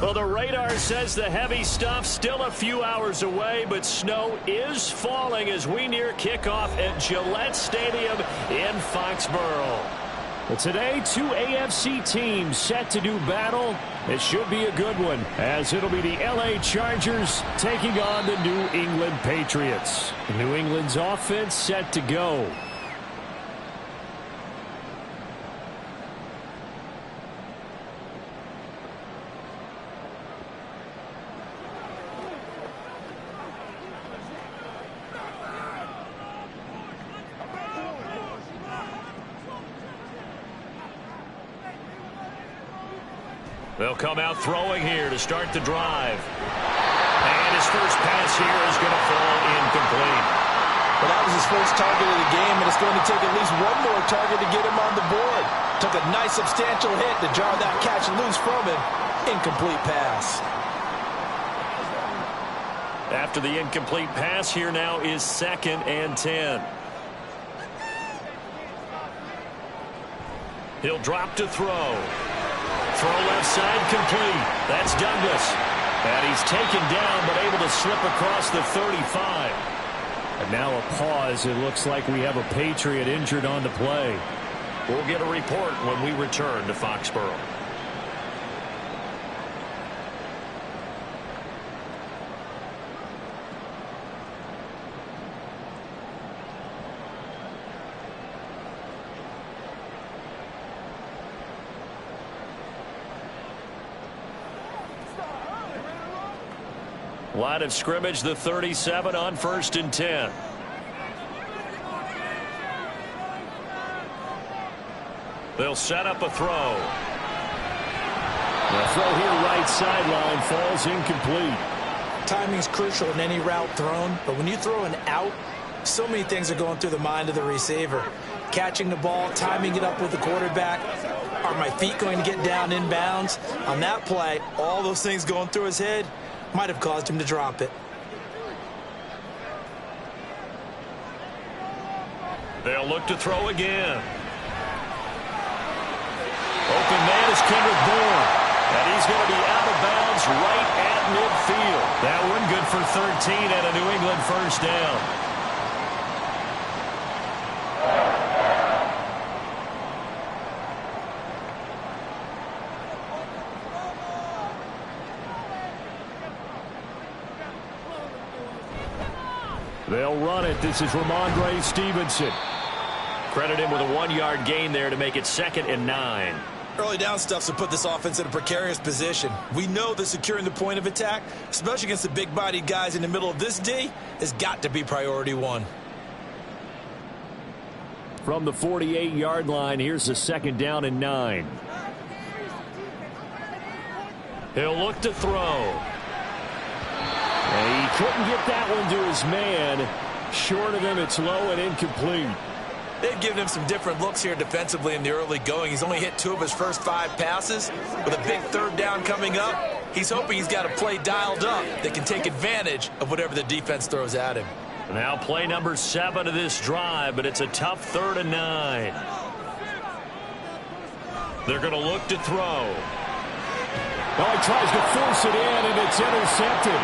Well, the radar says the heavy stuff still a few hours away, but snow is falling as we near kickoff at Gillette Stadium in Foxborough. But today, two AFC teams set to do battle. It should be a good one, as it'll be the LA Chargers taking on the New England Patriots. New England's offense set to go. They'll come out throwing here to start the drive. And his first pass here is going to fall incomplete. Well, that was his first target of the game, and it's going to take at least one more target to get him on the board. Took a nice substantial hit to jar that catch loose from him. Incomplete pass. After the incomplete pass, here now is 2nd and 10. He'll drop to throw. Throw left side complete. That's Douglas. And he's taken down but able to slip across the 35. And now a pause. It looks like we have a Patriot injured on the play. We'll get a report when we return to Foxborough. Line of scrimmage, the 37 on 1st and 10. They'll set up a throw. The throw here right sideline falls incomplete. Timing's crucial in any route thrown, but when you throw an out, so many things are going through the mind of the receiver. Catching the ball, timing it up with the quarterback. Are my feet going to get down inbounds? On that play, all those things going through his head might have caused him to drop it. They'll look to throw again. Open man is Kendrick Bourne. And he's going to be out of bounds right at midfield. That one good for 13 and a New England first down. They'll run it. This is Ramondre Stevenson. Credit him with a 1-yard gain there to make it 2nd and 9. Early down stuff to put this offense in a precarious position. We know that securing the point of attack, especially against the big-bodied guys in the middle of this D, has got to be priority one. From the 48-yard line, here's a 2nd down and 9. He'll look to throw. And he couldn't get that one to his man. Short of him, it's low and incomplete. They've given him some different looks here defensively in the early going. He's only hit 2 of his first 5 passes. With a big 3rd down coming up, he's hoping he's got a play dialed up that can take advantage of whatever the defense throws at him. Now play number 7 of this drive, but it's a tough 3rd and 9. They're going to look to throw. Well, he tries to force it in, and it's intercepted.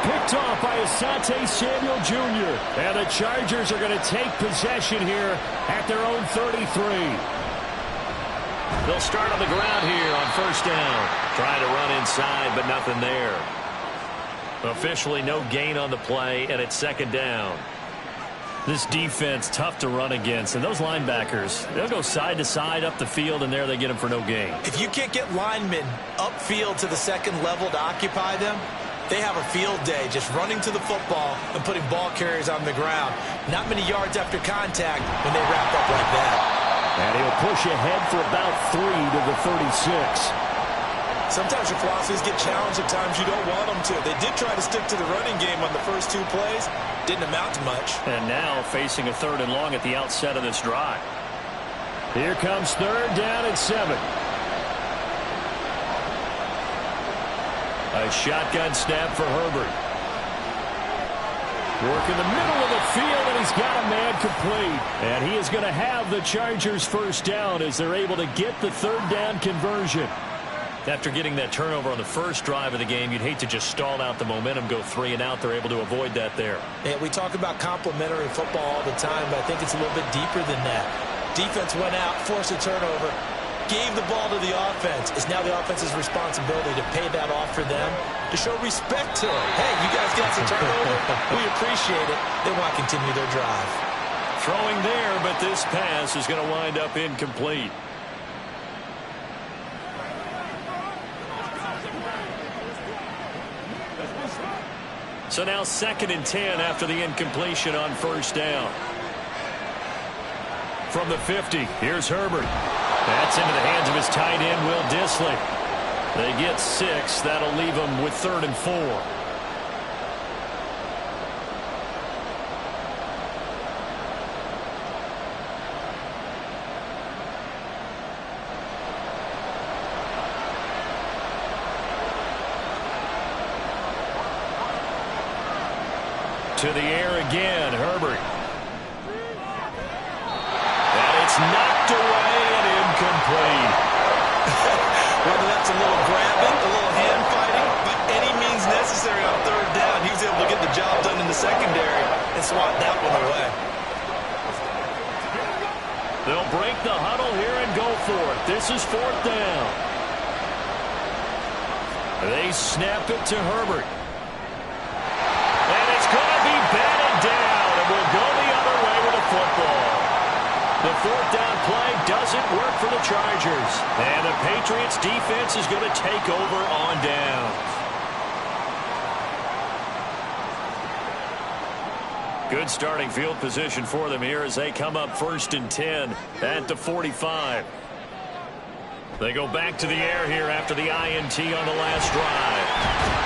Picked off by Asante Samuel Jr. And the Chargers are going to take possession here at their own 33. They'll start on the ground here on 1st down. Trying to run inside, but nothing there. Officially no gain on the play, and it's 2nd down. This defense tough to run against, and those linebackers, they'll go side to side up the field, and there they get them for no gain. If you can't get linemen upfield to the 2nd level to occupy them, they have a field day just running to the football and putting ball carriers on the ground. Not many yards after contact when they wrap up like that. And he'll push ahead for about 3 to the 36. Sometimes your philosophies get challenged at times you don't want them to. They did try to stick to the running game on the first 2 plays. Didn't amount to much. And now facing a 3rd and long at the outset of this drive. Here comes 3rd down and 7. A shotgun snap for Herbert. Work in the middle of the field, and he's got a man complete. And he is going to have the Chargers first down as they're able to get the 3rd down conversion. After getting that turnover on the first drive of the game, you'd hate to just stall out the momentum, go 3 and out. They're able to avoid that there. Yeah, we talk about complementary football all the time, but I think it's a little bit deeper than that. Defense went out, forced a turnover, gave the ball to the offense. It's now the offense's responsibility to pay that off for them, to show respect to it. Hey, you guys got some turnover. We appreciate it. They want to continue their drive. Throwing there, but this pass is going to wind up incomplete. So now 2nd and 10 after the incompletion on first down. From the 50, here's Herbert. That's into the hands of his tight end, Will Dissly. They get 6. That'll leave them with 3rd and 4. To the air again, Herbert. And it's knocked away and incomplete. Whether that's a little grabbing, a little hand fighting, by any means necessary on 3rd down, he was able to get the job done in the secondary and swat that one away. They'll break the huddle here and go for it. This is 4th down. They snap it to Herbert. And it's going to be batted down, and we'll go the other way with the football. The 4th down play doesn't work for the Chargers. And the Patriots defense is going to take over on downs. Good starting field position for them here as they come up 1st and 10 at the 45. They go back to the air here after the INT on the last drive.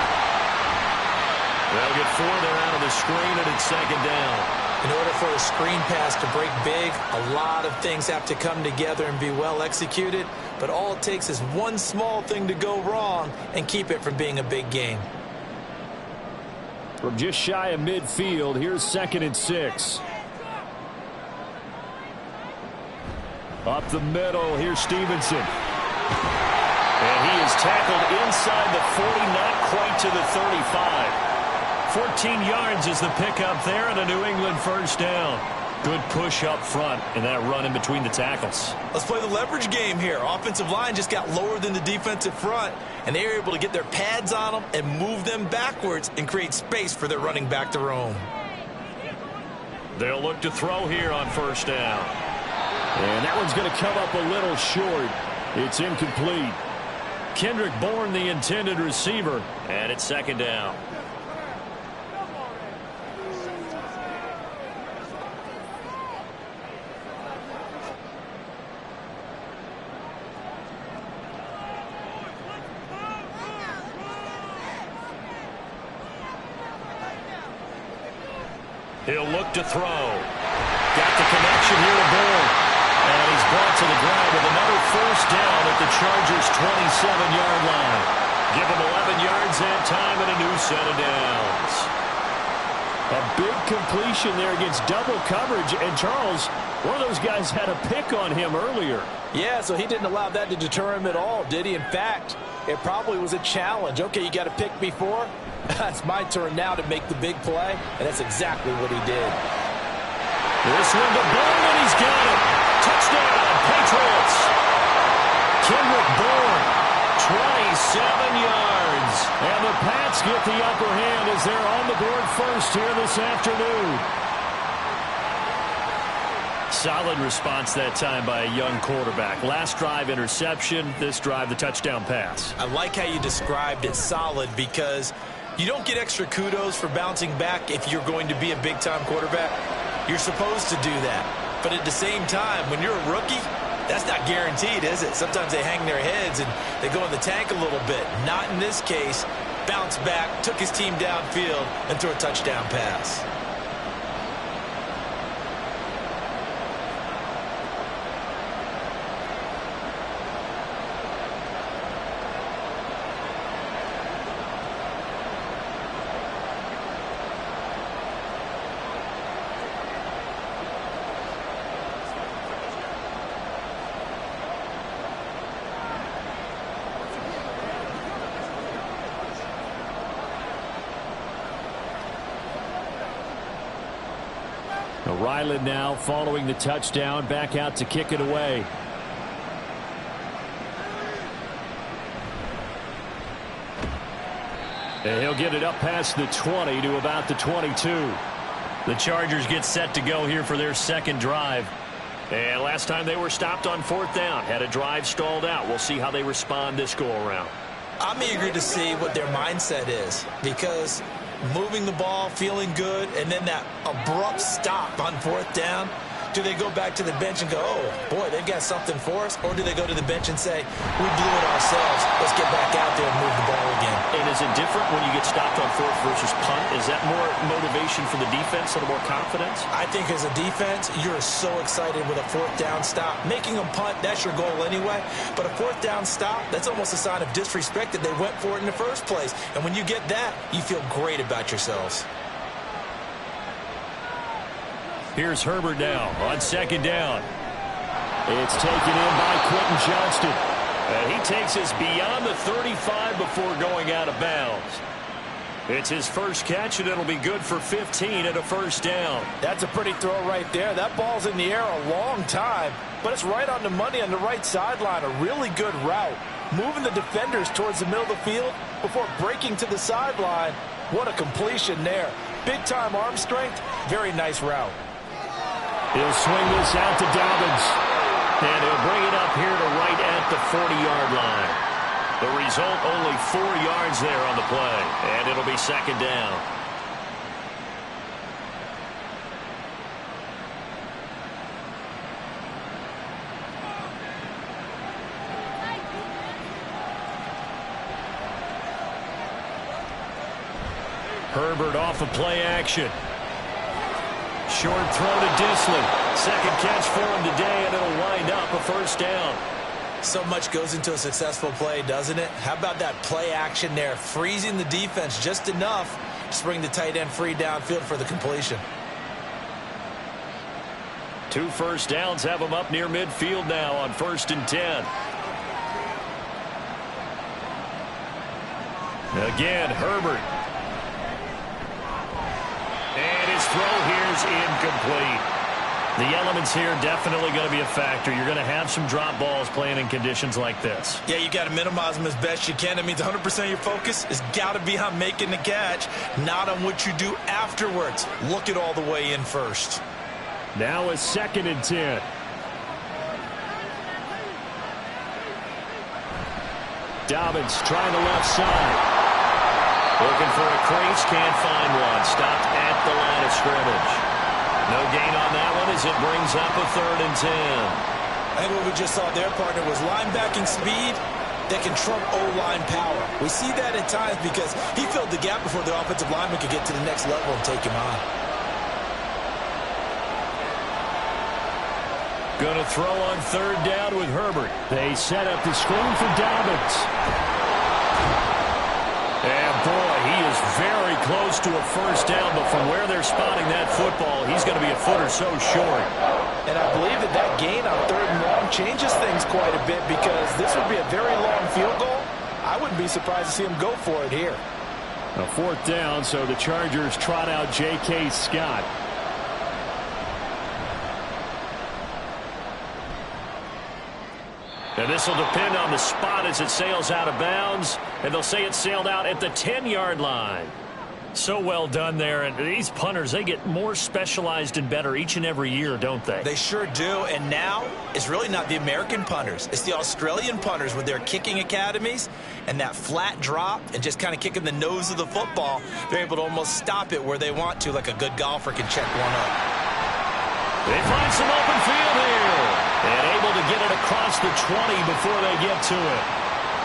They'll get 4 there out of the screen, and it's 2nd down. In order for a screen pass to break big, a lot of things have to come together and be well executed, but all it takes is one small thing to go wrong and keep it from being a big game. From just shy of midfield, here's 2nd and 6. Up the middle, here's Stevenson. And he is tackled inside the 40, not quite to the 35. 14 yards is the pickup there, and a New England 1st down. Good push up front, and that run in between the tackles. Let's play the leverage game here. Offensive line just got lower than the defensive front, and they were able to get their pads on them and move them backwards and create space for their running back to roam. They'll look to throw here on 1st down. And that one's going to come up a little short. It's incomplete. Kendrick Bourne, the intended receiver, and it's 2nd down. He'll look to throw. Got the connection here to Bourne. And he's brought to the ground with another 1st down at the Chargers' 27-yard line. Give him 11 yards that time and a new set of downs. A big completion there against double coverage. And Charles, one of those guys had a pick on him earlier. Yeah, so he didn't allow that to deter him at all, did he? In fact, it probably was a challenge. Okay, you got to pick me 4. It's my turn now to make the big play, and that's exactly what he did. This one to Bourne, and he's got it. Touchdown, Patriots. Kendrick Bourne, 27 yards. And the Pats get the upper hand as they're on the board first here this afternoon. Solid response that time by a young quarterback. Last drive, interception. This drive, the touchdown pass. I like how you described it, solid, because you don't get extra kudos for bouncing back if you're going to be a big-time quarterback. You're supposed to do that. But at the same time, when you're a rookie, that's not guaranteed, is it? Sometimes they hang their heads and they go in the tank a little bit. Not in this case. Bounced back, took his team downfield, and threw a touchdown pass. Ryland now following the touchdown, back out to kick it away. And he'll get it up past the 20 to about the 22. The Chargers get set to go here for their second drive. And last time they were stopped on fourth down, had a drive stalled out. We'll see how they respond this go-around. I'm eager to see what their mindset is, because moving the ball, feeling good, and then that abrupt stop on fourth down, do they go back to the bench and go, oh, boy, they've got something for us? Or do they go to the bench and say, we blew it ourselves, let's get back out there and move the ball again? And is it different when you get stopped on fourth versus punt? Is that more motivation for the defense, a little more confidence? I think as a defense, you're so excited with a fourth down stop. Making them punt, that's your goal anyway. But a fourth down stop, that's almost a sign of disrespect that they went for it in the first place. And when you get that, you feel great about yourselves. Here's Herbert now on second down. It's taken in by Quentin Johnston. And he takes us beyond the 35 before going out of bounds. It's his first catch, and it'll be good for 15 and a first down. That's a pretty throw right there. That ball's in the air a long time, but it's right on the money on the right sideline. A really good route. Moving the defenders towards the middle of the field before breaking to the sideline. What a completion there. Big-time arm strength. Very nice route. He'll swing this out to Dobbins. And he'll bring it up here to right at the 40-yard line. The result, only 4 yards there on the play. And it'll be second down. Herbert off of play action. Short throw to Disley. Second catch for him today, and it'll wind up a first down. So much goes into a successful play, doesn't it? How about that play action there? Freezing the defense just enough to bring the tight end free downfield for the completion. 2 first downs have him up near midfield now on 1st and 10. Again, Herbert. And his throw here's incomplete. The elements here definitely going to be a factor. You're going to have some drop balls playing in conditions like this. Yeah, you got to minimize them as best you can. That means 100% of your focus has got to be on making the catch, not on what you do afterwards. Look it all the way in first. Now a 2nd and 10. Dobbins trying the left side. Looking for a crease, can't find one. Stopped at the line of scrimmage. No gain on that one as it brings up a 3rd and 10. I think what we just saw there, partner, was linebacking speed that can trump O-line power. We see that at times because he filled the gap before the offensive lineman could get to the next level and take him on. Going to throw on 3rd down with Herbert. They set up the screen for Dobbins. And boy, he is very close to a first down, but from where they're spotting that football, he's going to be a foot or so short. And I believe that gain on 3rd and long changes things quite a bit because this would be a very long field goal. I wouldn't be surprised to see him go for it here. A 4th down, so the Chargers trot out J.K. Scott. And this will depend on the spot as it sails out of bounds. And they'll say it sailed out at the 10-yard line. So well done there. And these punters, they get more specialized and better each and every year, don't they? They sure do. And now it's really not the American punters. It's the Australian punters with their kicking academies and that flat drop and just kind of kicking the nose of the football. They're able to almost stop it where they want to, like a good golfer can check one up. They find some open field here. And able to get it across the 20 before they get to it.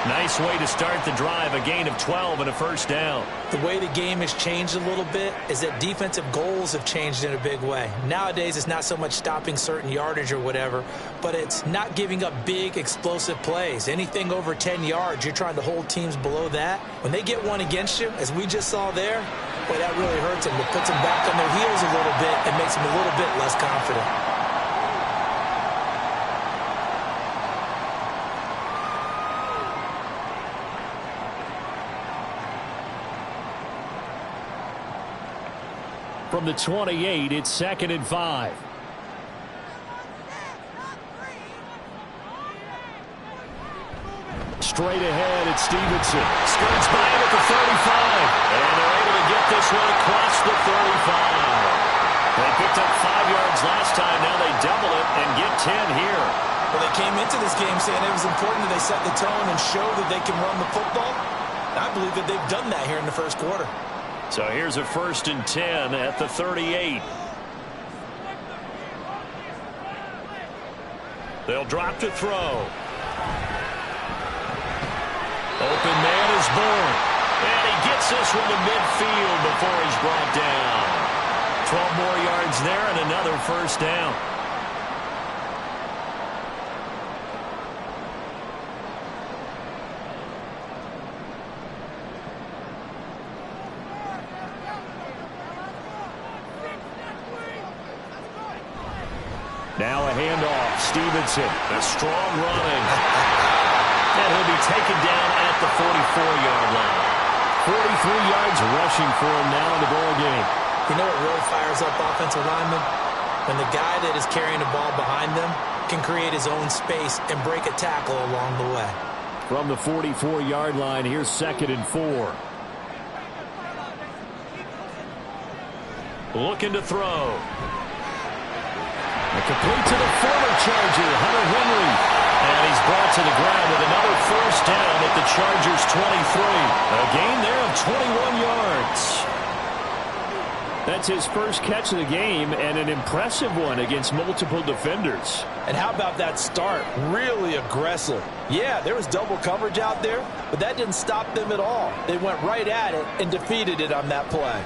Nice way to start the drive, a gain of 12 and a first down. The way the game has changed a little bit is that defensive goals have changed in a big way. Nowadays, it's not so much stopping certain yardage or whatever, but it's not giving up big, explosive plays. Anything over 10 yards, you're trying to hold teams below that. When they get one against you, as we just saw there, boy, that really hurts them. It puts them back on their heels a little bit and makes them a little bit less confident. From the 28, it's 2nd and 5. Straight ahead, it's Stevenson. Skirts by him at the 35. And they're able to get this one across the 35. They picked up 5 yards last time. Now they double it and get 10 here. Well, they came into this game saying it was important that they set the tone and show that they can run the football. I believe that they've done that here in the first quarter. So here's a 1st and 10 at the 38. They'll drop to throw. Open man is born. And he gets this one to midfield before he's brought down. 12 more yards there and another 1st down. Now a handoff. Stevenson. A strong running. And he'll be taken down at the 44-yard line. 43 yards rushing for him now in the ball game. You know what really fires up offensive linemen? When the guy that is carrying the ball behind them can create his own space and break a tackle along the way. From the 44-yard line, here's 2nd and 4. Looking to throw. Complete to the former Charger, Hunter Henry. And he's brought to the ground with another 1st down at the Chargers' 23. A gain there of 21 yards. That's his first catch of the game and an impressive one against multiple defenders. And how about that start? Really aggressive. Yeah, there was double coverage out there, but that didn't stop them at all. They went right at it and defeated it on that play.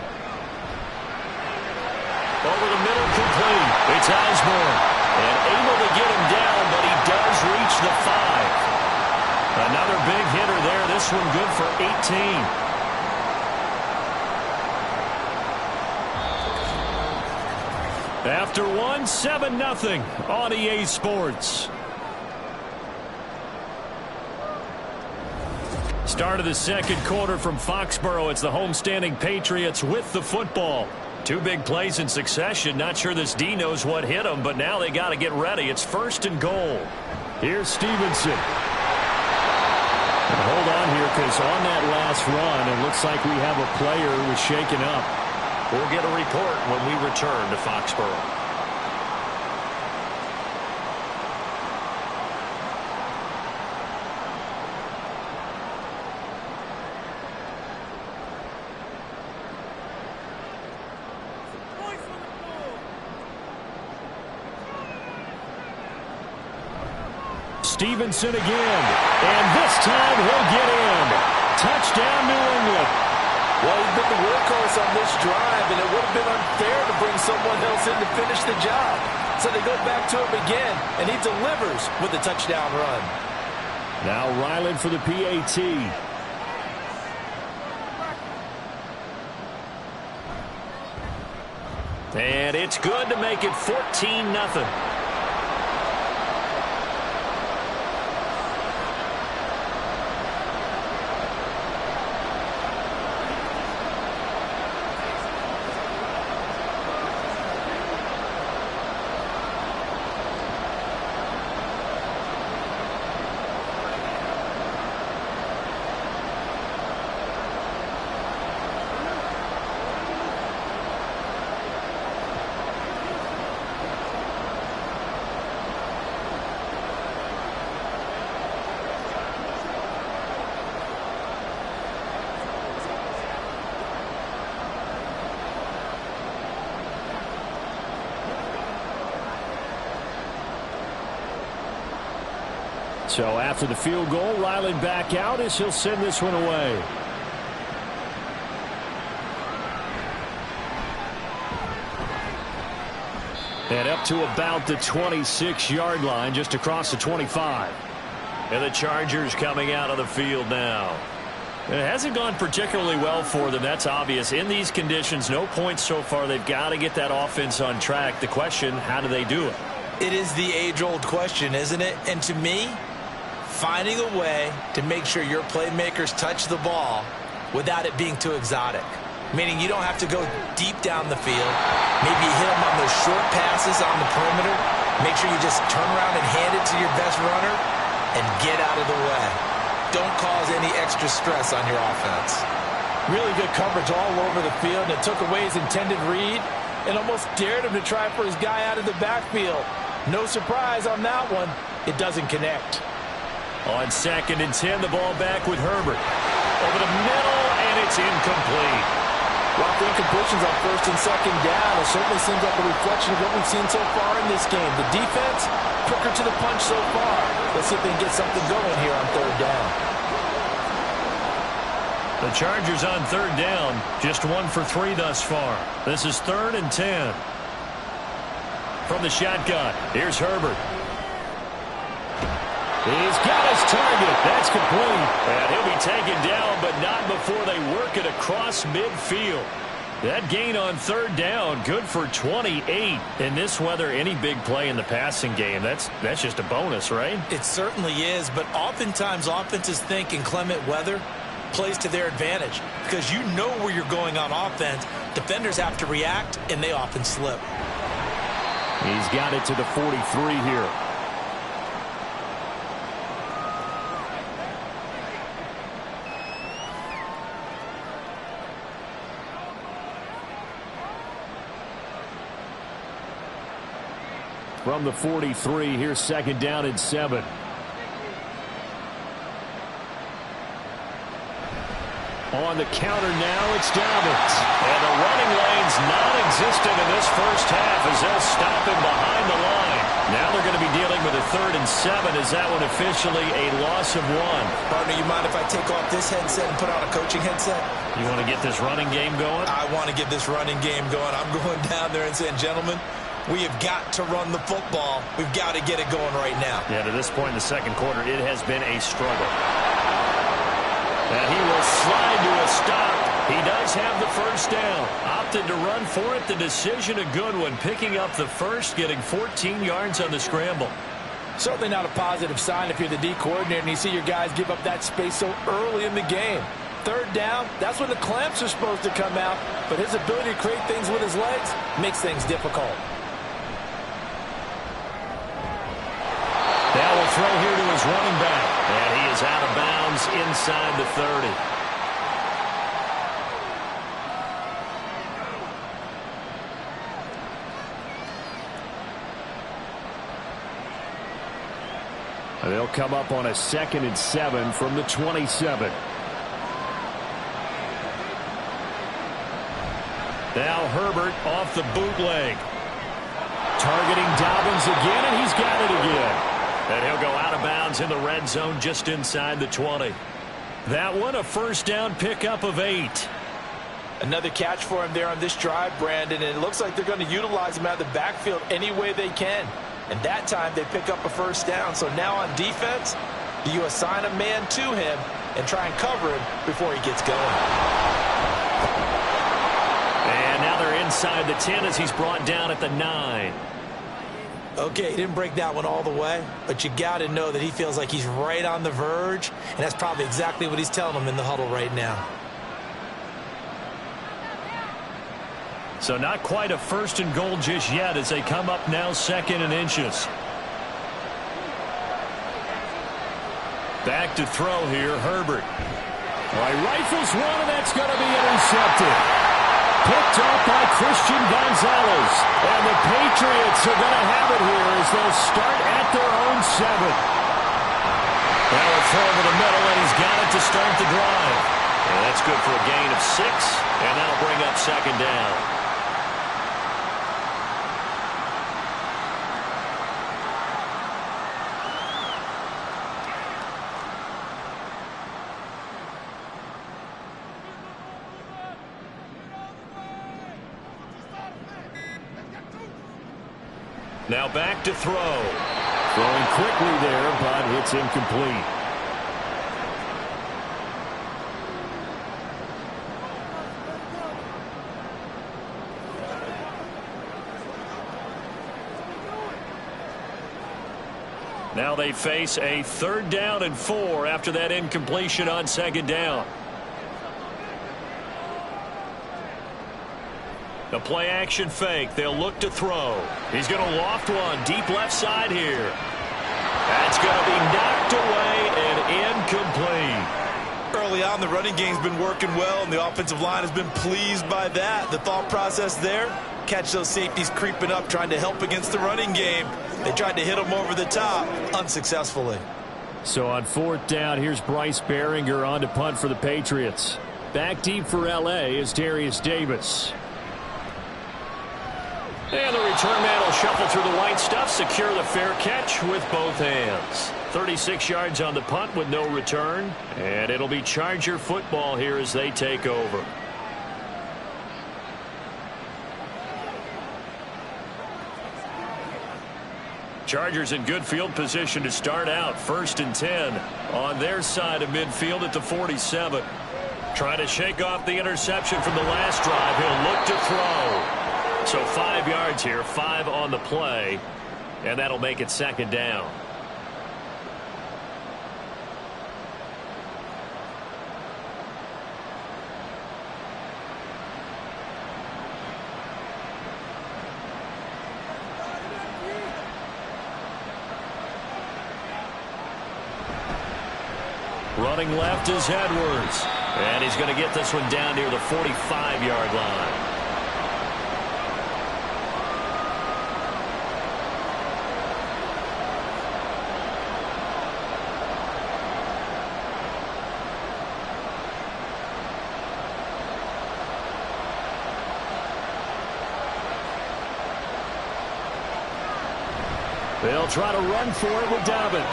Over the middle, complete. It's Osborne. And able to get him down, but he does reach the 5. Another big hitter there. This one good for 18. After one, 7-0 on EA Sports. Start of the second quarter from Foxborough. It's the homestanding Patriots with the football. 2 big plays in succession. Not sure this D knows what hit them, but now they got to get ready. It's 1st and goal. Here's Stevenson. And hold on here, because on that last run, it looks like we have a player who was shaken up. We'll get a report when we return to Foxborough. Stevenson again, and this time he'll get in. Touchdown, New England. Well, he's been the workhorse on this drive, and it would have been unfair to bring someone else in to finish the job. So they go back to him again, and he delivers with a touchdown run. Now Ryland for the PAT. And it's good to make it 14-0. So after the field goal, Ryland back out as he'll send this one away. And up to about the 26-yard line, just across the 25. And the Chargers coming out of the field now. It hasn't gone particularly well for them. That's obvious. In these conditions, no points so far. They've got to get that offense on track. The question, how do they do it? It is the age-old question, isn't it? And to me, finding a way to make sure your playmakers touch the ball without it being too exotic. meaning you don't have to go deep down the field. Maybe you hit them on those short passes on the perimeter. Make sure you just turn around and hand it to your best runner and get out of the way. Don't cause any extra stress on your offense. Really good coverage all over the field, and it took away his intended read and almost dared him to try for his guy out of the backfield. No surprise on that one. It doesn't connect. On 2nd and 10, the ball back with Herbert. Over the middle, and it's incomplete. Well, the incompletions on 1st and 2nd down, it certainly seems like a reflection of what we've seen so far in this game. The defense, quicker to the punch so far. Let's see if they can get something going here on 3rd down. The Chargers on 3rd down, just 1 for 3 thus far. This is 3rd and 10. From the shotgun, here's Herbert. He's got his target. That's complete. And he'll be taken down, but not before they work it across midfield. That gain on 3rd down, good for 28. In this weather, any big play in the passing game, that's just a bonus, right? It certainly is, but oftentimes offenses think inclement weather plays to their advantage because you know where you're going on offense. Defenders have to react, and they often slip. He's got it to the 43 here. From the 43, here's 2nd down and 7. On the counter now, it's Dobbins. And the running lane's non-existent in this first half as they'll stop him behind the line. Now they're going to be dealing with a 3rd and 7. Is that one officially a loss of 1? Partner, you mind if I take off this headset and put on a coaching headset? You want to get this running game going? I want to get this running game going. I'm going down there and saying, gentlemen, we have got to run the football. We've got to get it going right now. Yeah, to this point in the 2nd quarter, it has been a struggle. And he will slide to a stop. He does have the 1st down. Opted to run for it. The decision a good one. Picking up the 1st, getting 14 yards on the scramble. Certainly not a positive sign if you're the D coordinator and you see your guys give up that space so early in the game. 3rd down, that's when the clamps are supposed to come out. But his ability to create things with his legs makes things difficult. Now will throw here to his running back. And he is out of bounds inside the 30. They'll come up on a 2nd and 7 from the 27. Now Herbert off the bootleg. Targeting Dobbins again, and he's got it again. And he'll go out of bounds in the red zone just inside the 20. That one a 1st down pickup of 8. Another catch for him there on this drive, Brandon, and it looks like they're going to utilize him out of the backfield any way they can. And that time they pick up a 1st down. So now on defense, do you assign a man to him and try and cover him before he gets going? And now they're inside the 10 as he's brought down at the 9. Okay, he didn't break that one all the way, but you got to know that he feels like he's right on the verge, and that's probably exactly what he's telling them in the huddle right now. So not quite a 1st and goal just yet as they come up now 2nd and inches. Back to throw here, Herbert. Rifles one, and that's going to be intercepted. Picked up by Christian Gonzalez. And the Patriots are going to have it here as they'll start at their own 7. Now a throw over the middle, and he's got it to start the drive. And that's good for a gain of 6, and that'll bring up 2nd down. Now back to throw. Throwing quickly there, but it's incomplete. Now they face a 3rd down and 4 after that incompletion on 2nd down. The play action fake. They'll look to throw. He's going to loft one deep left side here. That's going to be knocked away and incomplete. Early on, the running game's been working well, and the offensive line has been pleased by that. The thought process there, catch those safeties creeping up, trying to help against the running game. They tried to hit them over the top, unsuccessfully. So on 4th down, here's Bryce Behringer on to punt for the Patriots. Back deep for L.A. is Darius Davis. And the return man will shuffle through the white stuff, secure the fair catch with both hands. 36 yards on the punt with no return. And it'll be Charger football here as they take over. Chargers in good field position to start out. 1st and 10 on their side of midfield at the 47. Trying to shake off the interception from the last drive. He'll look to throw. So 5 yards here, 5 on the play, and that'll make it 2nd down. Running left is Edwards, and he's going to get this one down near the 45-yard line. They'll try to run for it with Dobbins.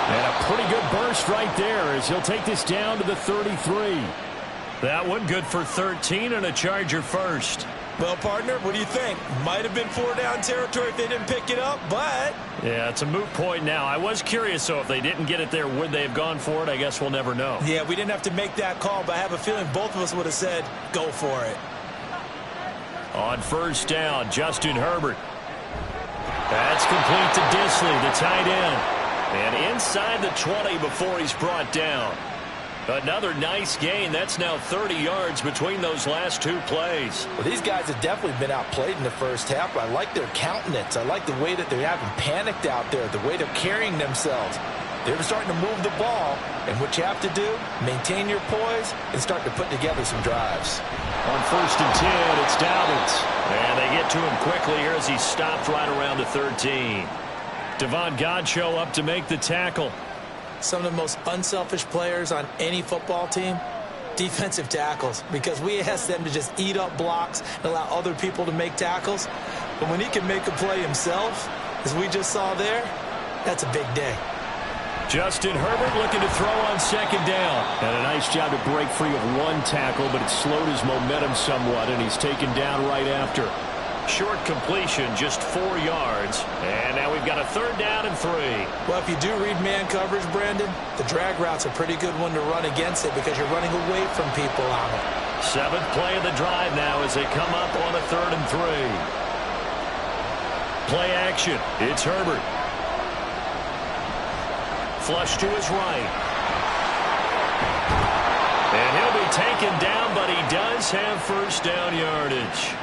And a pretty good burst right there as he'll take this down to the 33. That one good for 13 and a Charger first. Well, partner, what do you think? Might have been 4-down territory if they didn't pick it up, but... Yeah, it's a moot point now. I was curious, so if they didn't get it there, would they have gone for it? I guess we'll never know. Yeah, we didn't have to make that call, but I have a feeling both of us would have said, go for it. On 1st down, Justin Herbert. That's complete to Disley, the tight end. And inside the 20 before he's brought down. Another nice gain. That's now 30 yards between those last 2 plays. Well, these guys have definitely been outplayed in the first half, but I like their countenance. I like the way that they're having panicked out there, the way they're carrying themselves. They're starting to move the ball, and what you have to do, maintain your poise and start to put together some drives. On 1st and 10, it's Dobbins. And they get to him quickly here as he stopped right around the 13. Devon Godchaux up to make the tackle. Some of the most unselfish players on any football team, defensive tackles, because we ask them to just eat up blocks and allow other people to make tackles. But when he can make a play himself, as we just saw there, that's a big day. Justin Herbert looking to throw on 2nd down. And a nice job to break free of 1 tackle, but it slowed his momentum somewhat, and he's taken down right after. Short completion, just 4 yards. And now we've got a 3rd down and 3. Well, if you do read man coverage, Brandon, the drag route's a pretty good one to run against it because you're running away from people on it. 7th play of the drive now as they come up on a 3rd and 3. Play action. It's Herbert. Flush to his right. And he'll be taken down, but he does have 1st down yardage.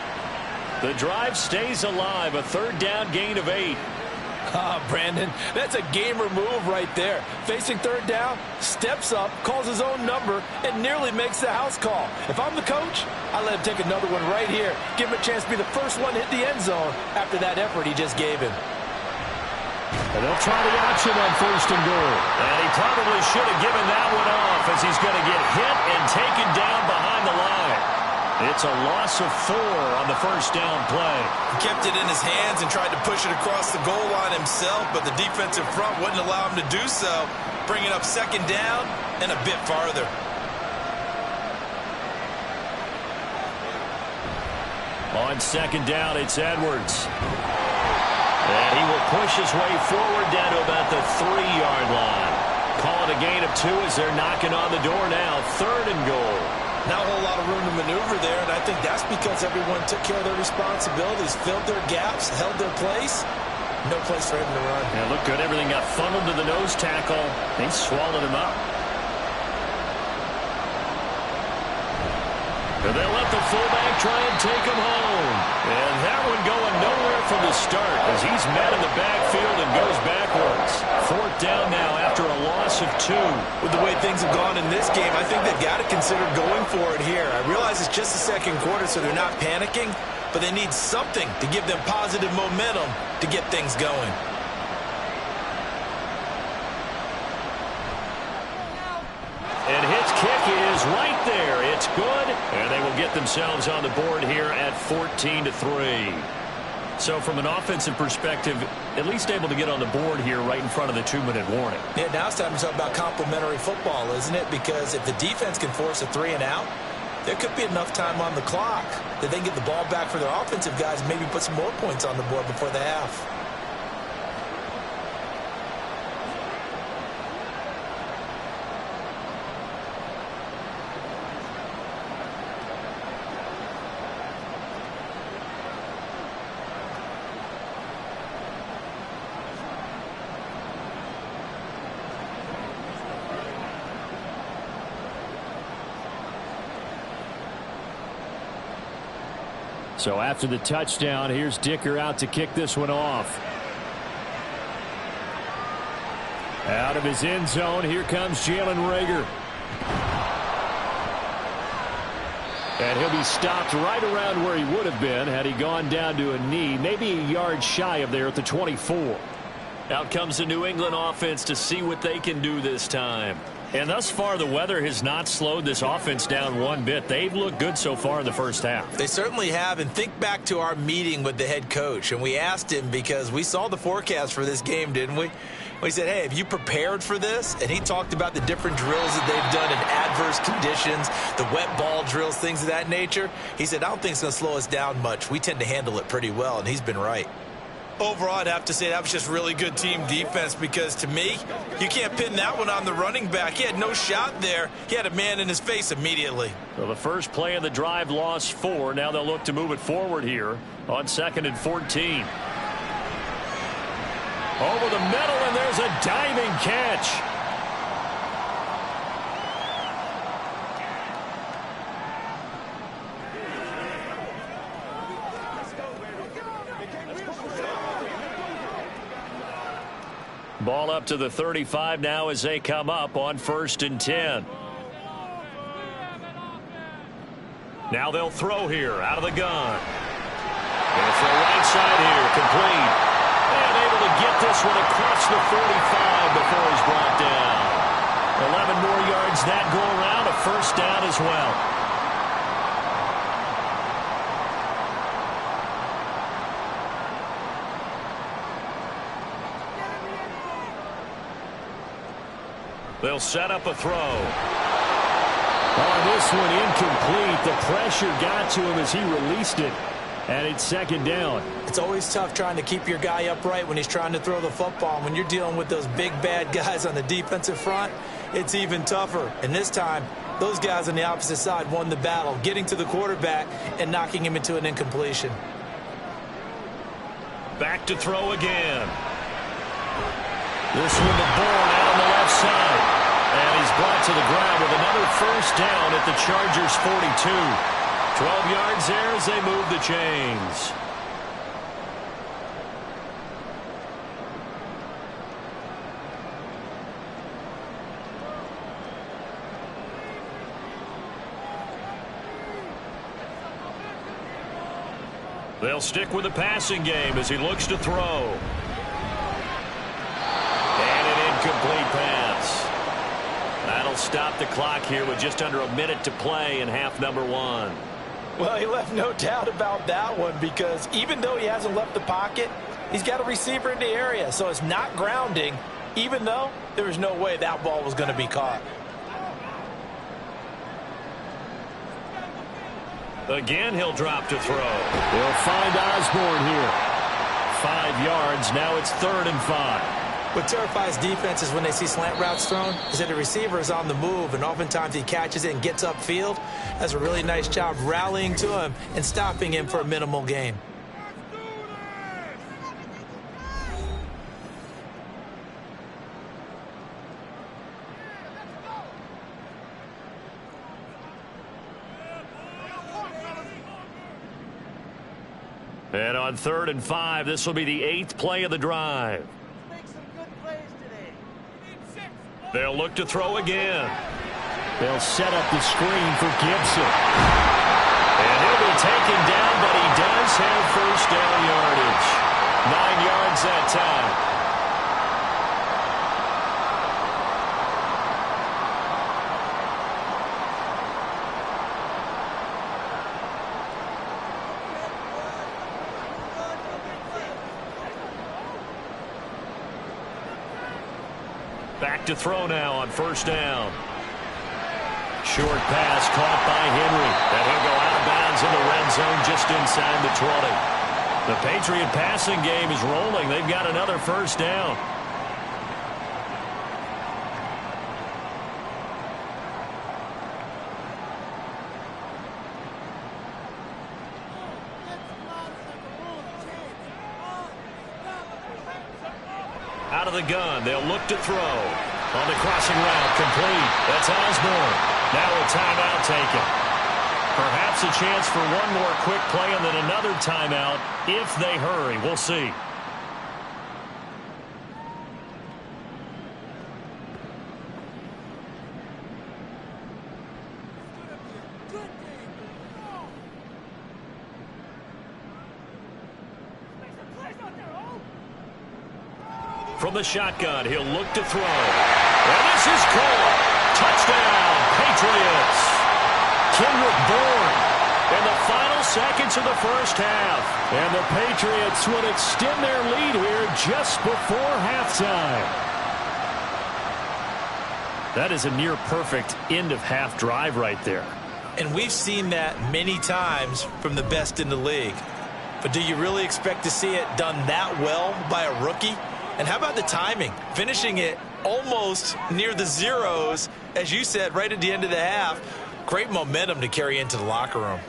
The drive stays alive, a 3rd down gain of 8. Brandon, that's a gamer move right there. Facing 3rd down, steps up, calls his own number, and nearly makes the house call. If I'm the coach, I let him take another one right here. Give him a chance to be the first one to hit the end zone after that effort he just gave him. And they'll try the option on 1st and goal. And he probably should have given that one off as he's going to get hit and taken down behind the line. It's a loss of 4 on the 1st down play. He kept it in his hands and tried to push it across the goal line himself, but the defensive front wouldn't allow him to do so, bringing up 2nd down and a bit farther. On 2nd down, it's Edwards. And he will push his way forward down to about the 3-yard line. Call it a gain of 2 as they're knocking on the door now. 3rd and goal. Not a whole lot of room to maneuver there, and I think that's because everyone took care of their responsibilities, filled their gaps, held their place. No place for him to run. Yeah, looked good. Everything got funneled to the nose tackle. They swallowed him up. And they'll let the fullback try and take him home. And that one going nowhere from the start as he's met in the backfield and goes backwards. Fourth down now after a loss of 2. With the way things have gone in this game, I think they've got to consider going for it here. I realize it's just the second quarter, so they're not panicking, but they need something to give them positive momentum to get things going. And his kick is right there. It's good, and they will get themselves on the board here at 14-3. So from an offensive perspective, at least able to get on the board here right in front of the 2-minute warning. Yeah, now it's time to talk about complementary football, isn't it? Because if the defense can force a 3-and-out, there could be enough time on the clock that they can get the ball back for their offensive guys and maybe put some more points on the board before the half. So after the touchdown, here's Dicker out to kick this one off. Out of his end zone, here comes Jalen Reagor. And he'll be stopped right around where he would have been had he gone down to a knee, maybe a yard shy of there at the 24. Out comes the New England offense to see what they can do this time. And thus far, the weather has not slowed this offense down one bit. They've looked good so far in the first half. They certainly have. And think back to our meeting with the head coach. And we asked him because we saw the forecast for this game, didn't we? We said, hey, have you prepared for this? And he talked about the different drills that they've done in adverse conditions, the wet ball drills, things of that nature. He said, I don't think it's going to slow us down much. We tend to handle it pretty well, and he's been right. Overall, I'd have to say that was just really good team defense because, to me, you can't pin that one on the running back. He had no shot there. He had a man in his face immediately. Well, the first play of the drive lost 4. Now they'll look to move it forward here on 2nd and 14. Over the middle, and there's a diving catch. Ball up to the 35 now as they come up on 1st and 10. Now they'll throw here out of the gun. And for the right side here, complete. And able to get this one across the 45 before he's brought down. 11 more yards that go around, a first down as well. They'll set up a throw. On this one, incomplete. The pressure got to him as he released it. And it's 2nd down. It's always tough trying to keep your guy upright when he's trying to throw the football. When you're dealing with those big, bad guys on the defensive front, it's even tougher. And this time, those guys on the opposite side won the battle, getting to the quarterback and knocking him into an incompletion. Back to throw again. This one to Bourne out on the left side. And he's brought to the ground with another first down at the Chargers' 42. 12 yards there as they move the chains. They'll stick with the passing game as he looks to throw. Complete pass. That'll stop the clock here with just under a minute to play in half number 1. Well, he left no doubt about that one because even though he hasn't left the pocket, he's got a receiver in the area. So it's not grounding, even though there was no way that ball was going to be caught. Again, he'll drop to throw. They'll find Osborne here. 5 yards. Now it's 3rd and 5. What terrifies defenses when they see slant routes thrown is that the receiver is on the move, and oftentimes he catches it and gets upfield. Does a really nice job rallying to him and stopping him for a minimal gain. And on 3rd and 5, this will be the 8th play of the drive. They'll look to throw again. They'll set up the screen for Gibson. And he'll be taken down, but he does have first down yardage. 9 yards that time. Back to throw now on 1st down. Short pass caught by Henry. And he'll go out of bounds in the red zone just inside the 20. The Patriot passing game is rolling. They've got another 1st down. Out of the gun, they'll look to throw. On the crossing route, complete. That's Osborne. Now a timeout taken. Perhaps a chance for one more quick play and then another timeout if they hurry. We'll see. From the shotgun, he'll look to throw. And this is caught. Touchdown, Patriots. Kendrick Bourne in the final seconds of the 1st half. And the Patriots will extend their lead here just before halftime. That is a near-perfect end-of-half drive right there. And we've seen that many times from the best in the league. But do you really expect to see it done that well by a rookie? And how about the timing? Finishing it almost near the zeros, as you said, right at the end of the half. Great momentum to carry into the locker room.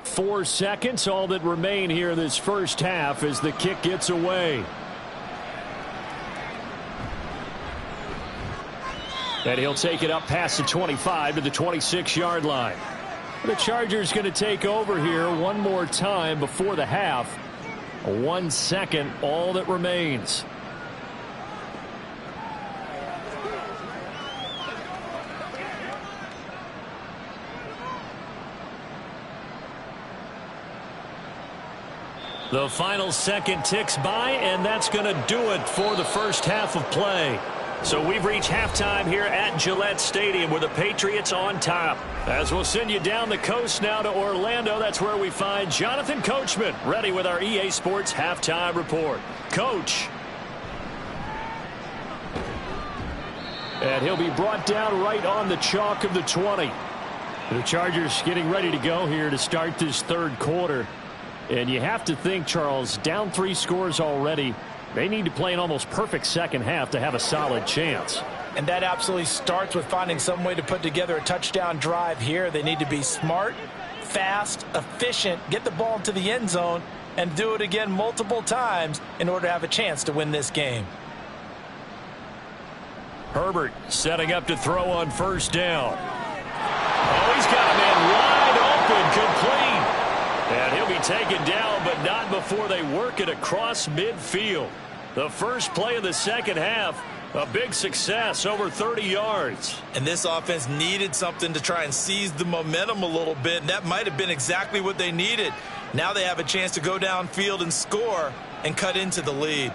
Four seconds, all that remain here in this 1st half as the kick gets away. And he'll take it up past the 25 to the 26-yard line. The Chargers going to take over here one more time before the half. 1 second, all that remains. The final second ticks by, and that's going to do it for the 1st half of play. So we've reached halftime here at Gillette Stadium with the Patriots on top. As we'll send you down the coast now to Orlando, that's where we find Jonathan Coachman ready with our EA Sports halftime report. Coach. And he'll be brought down right on the chalk of the 20. The Chargers getting ready to go here to start this 3rd quarter. And you have to think, Charles, down 3 scores already. They need to play an almost perfect 2nd half to have a solid chance. And that absolutely starts with finding some way to put together a touchdown drive here. They need to be smart, fast, efficient, get the ball into the end zone, and do it again multiple times in order to have a chance to win this game. Herbert setting up to throw on 1st down. Oh, he's got a man wide open, complete. And he'll be taken down, but not before they work it across midfield. The first play of the 2nd half, a big success, over 30 yards. And this offense needed something to try and seize the momentum a little bit, and that might have been exactly what they needed. Now they have a chance to go downfield and score and cut into the lead.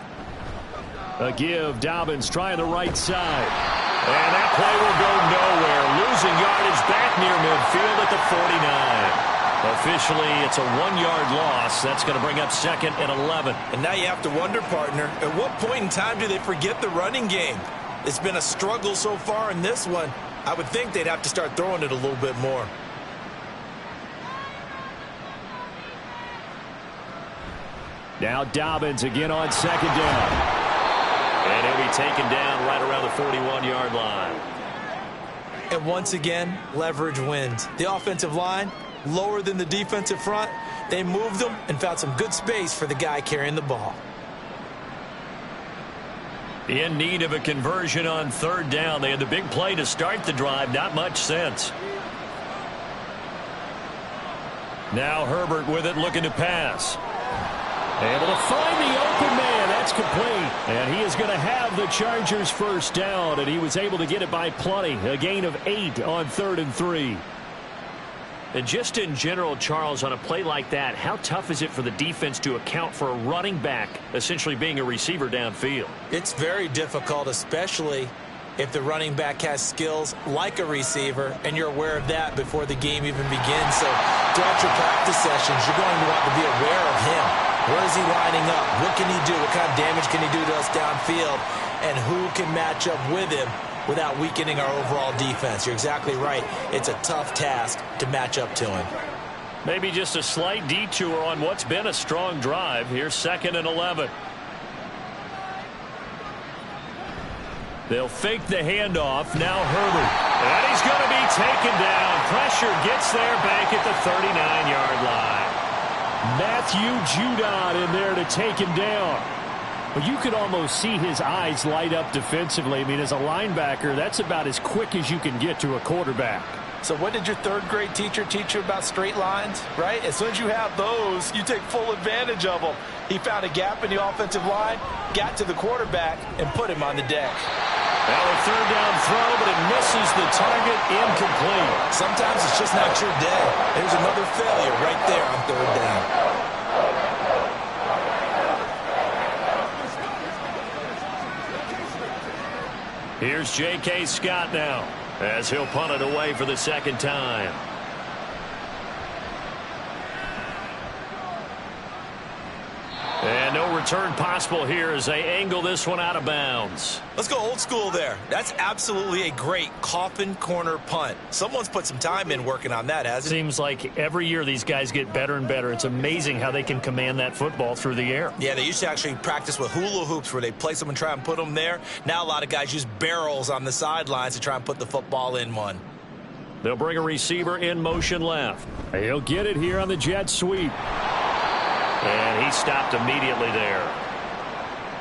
A give, Dobbins trying the right side. And that play will go nowhere. Losing yardage back near midfield at the 49. Officially, it's a 1-yard loss. That's going to bring up 2nd and 11. And now you have to wonder, partner, at what point in time do they forget the running game? It's been a struggle so far in this one. I would think they'd have to start throwing it a little bit more. Now Dobbins again on second down. And he'll be taken down right around the 41-yard line. And once again, leverage wins. The offensive line, lower than the defensive front. They moved them and found some good space for the guy carrying the ball. In need of a conversion on third down. They had the big play to start the drive. Not much sense. Now Herbert with it, looking to pass. Able to find the open man. That's complete. And he is going to have the Chargers first down, and he was able to get it by plenty. A gain of 8 on 3rd and 3. And just in general, Charles, on a play like that, how tough is it for the defense to account for a running back essentially being a receiver downfield? It's very difficult, especially if the running back has skills like a receiver, and you're aware of that before the game even begins. So throughout your practice sessions, you're going to want to be aware of him. Where is he lining up? What can he do? What kind of damage can he do to us downfield? And who can match up with him without weakening our overall defense? You're exactly right. It's a tough task to match up to him. Maybe just a slight detour on what's been a strong drive. Here's 2nd and 11. They'll fake the handoff. Now Herbert. And he's going to be taken down. Pressure gets there back at the 39-yard line. Matthew Judon in there to take him down. But you could almost see his eyes light up defensively. I mean, as a linebacker, that's about as quick as you can get to a quarterback. So what did your 3rd grade teacher teach you about straight lines, right? As soon as you have those, you take full advantage of them. He found a gap in the offensive line, got to the quarterback, and put him on the deck. Well, a 3rd down throw, but it misses the target, incomplete. Sometimes it's just not your day. There's another failure right there on 3rd down. Here's J.K. Scott now, as he'll punt it away for the 2nd time. And no return possible here as they angle this one out of bounds. Let's go old school there. That's absolutely a great coffin corner punt. Someone's put some time in working on that, hasn't it? Seems like every year these guys get better and better. It's amazing how they can command that football through the air. Yeah, they used to actually practice with hula hoops where they place them and try and put them there. Now a lot of guys use barrels on the sidelines to try and put the football in one. They'll bring a receiver in motion left. He'll get it here on the jet sweep. And he stopped immediately there.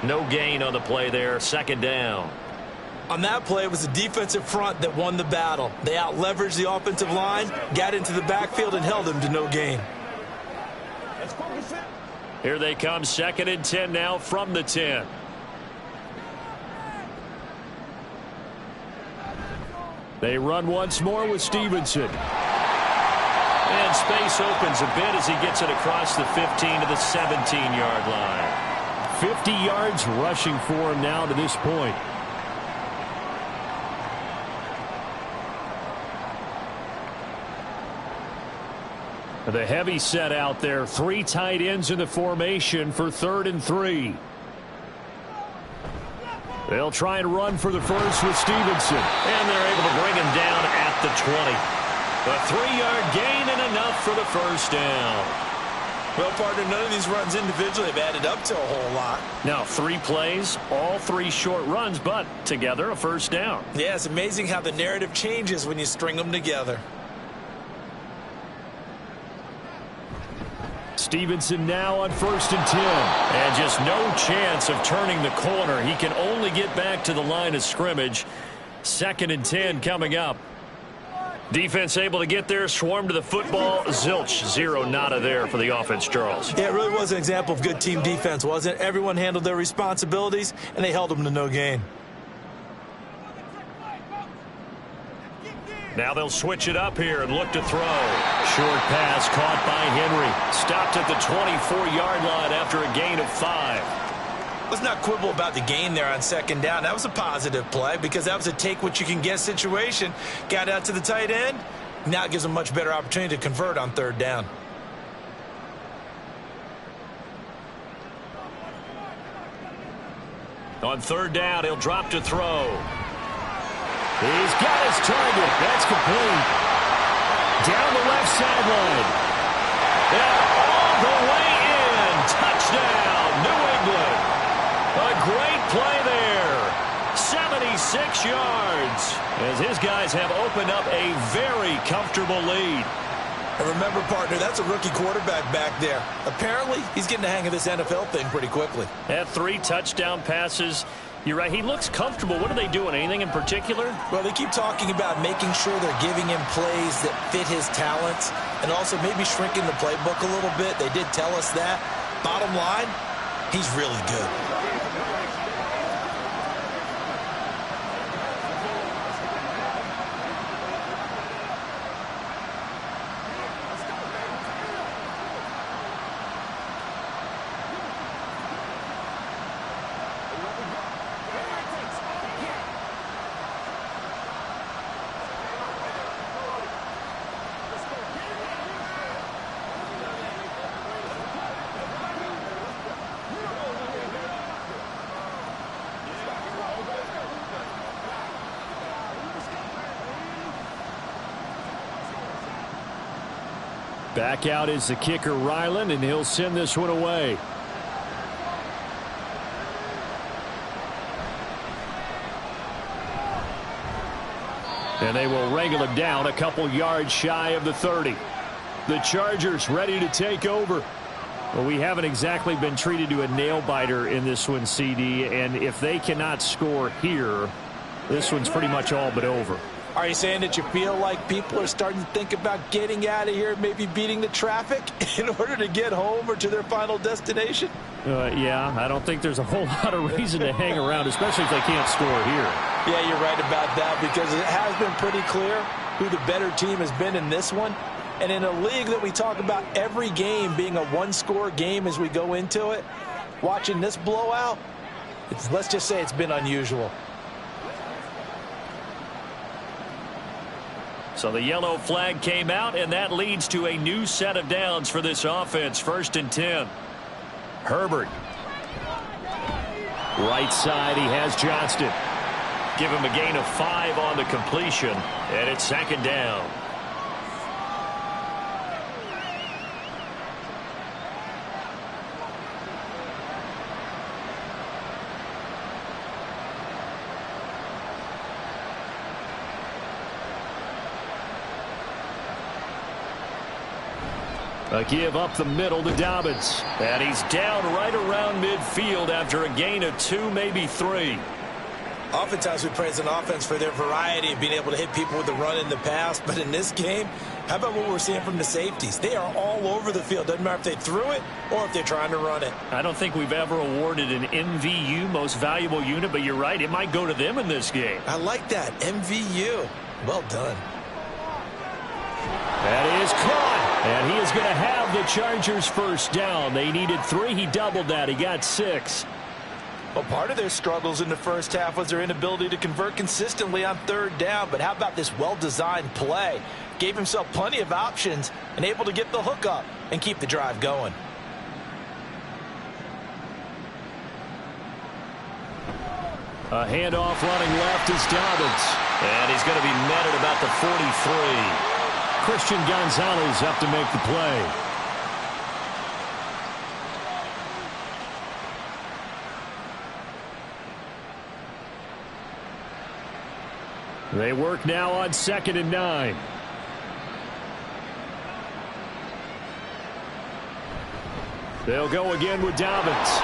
No gain on the play there. 2nd down. On that play, it was the defensive front that won the battle. They out-leveraged the offensive line, got into the backfield, and held them to no gain. Here they come. 2nd and 10 now from the 10. They run once more with Stevenson. And space opens a bit as he gets it across the 15 to the 17-yard line. 50 yards rushing for him now to this point. The heavy set out there. 3 tight ends in the formation for 3rd and 3. They'll try and run for the first with Stevenson. And they're able to bring him down at the 20. A 3-yard gain and enough for the first down. Well, partner, none of these runs individually have added up to a whole lot. Now, 3 plays, all 3 short runs, but together a first down. Yeah, it's amazing how the narrative changes when you string them together. Stevenson now on 1st and 10. And just no chance of turning the corner. He can only get back to the line of scrimmage. 2nd and 10 coming up. Defense able to get there, swarm to the football. Zilch, 0 nada there for the offense, Charles. Yeah, it really was an example of good team defense, wasn't it? Everyone handled their responsibilities, and they held them to no gain. Now they'll switch it up here and look to throw. Short pass caught by Henry. Stopped at the 24-yard line after a gain of 5. Let's not quibble about the gain there on 2nd down. That was a positive play because that was a take-what-you-can-get situation. Got out to the tight end. Now it gives them a much better opportunity to convert on 3rd down. On 3rd down, he'll drop to throw. He's got his target. That's complete. Down the left sideline. And all the way in. Touchdown, New England. A great play there. 76 yards. As his guys have opened up a very comfortable lead. And remember, partner, that's a rookie quarterback back there. Apparently, he's getting the hang of this NFL thing pretty quickly. Had 3 touchdown passes. You're right, he looks comfortable. What are they doing? Anything in particular? Well, they keep talking about making sure they're giving him plays that fit his talents and also maybe shrinking the playbook a little bit. They did tell us that. Bottom line, he's really good. Back out is the kicker, Ryland, and he'll send this one away. And they will wrangle him down a couple yards shy of the 30. The Chargers ready to take over. Well, we haven't exactly been treated to a nail-biter in this one, CD, and if they cannot score here, this one's pretty much all but over. Are you saying that you feel like people are starting to think about getting out of here, maybe beating the traffic in order to get home or to their final destination? Yeah, I don't think there's a whole lot of reason to hang around, especially if they can't score here. Yeah, you're right about that because it has been pretty clear who the better team has been in this one. And in a league that we talk about every game being a one-score game as we go into it, watching this blowout, let's just say it's been unusual. So the yellow flag came out, and that leads to a new set of downs for this offense. 1st and 10. Herbert. Right side, he has Johnston. Give him a gain of 5 on the completion, and it's 2nd down. A give up the middle to Dobbins. And he's down right around midfield after a gain of 2, maybe 3. Oftentimes we praise an offense for their variety of being able to hit people with the run in the pass. But in this game, how about what we're seeing from the safeties? They are all over the field. Doesn't matter if they threw it or if they're trying to run it. I don't think we've ever awarded an MVU, most valuable unit, but you're right. It might go to them in this game. I like that. MVU. Well done. That is caught. And he is going to have the Chargers 1st down. They needed 3. He doubled that. He got 6. Well, part of their struggles in the first half was their inability to convert consistently on 3rd down. But how about this well-designed play? Gave himself plenty of options and able to get the hook up and keep the drive going. A handoff running left is Dobbins. And he's going to be met at about the 43. Christian Gonzalez up to make the play. They work now on 2nd and 9. They'll go again with Dobbins.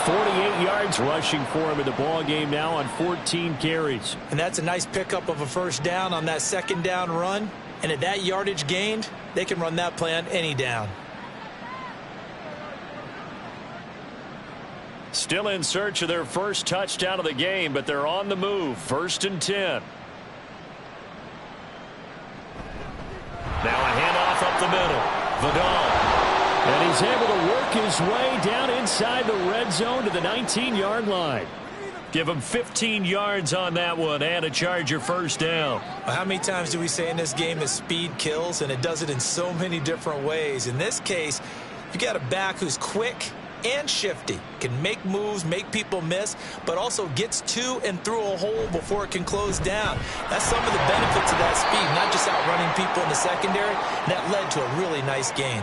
48 yards rushing for him in the ball game now on 14 carries. And that's a nice pickup of a 1st down on that 2nd down run. And at that yardage gained, they can run that play on any down. Still in search of their 1st touchdown of the game, but they're on the move. 1st and 10. Now a handoff up the middle. Vidal. And he's able to work his way down inside the red zone to the 19-yard line. Give him 15 yards on that one and a Charger 1st down. Well, how many times do we say in this game that speed kills, and it does it in so many different ways? In this case, you got a back who's quick, and shifty. Can make moves, make people miss, but also gets to and through a hole before it can close down. That's some of the benefits of that speed, not just outrunning people in the secondary. That led to a really nice gain.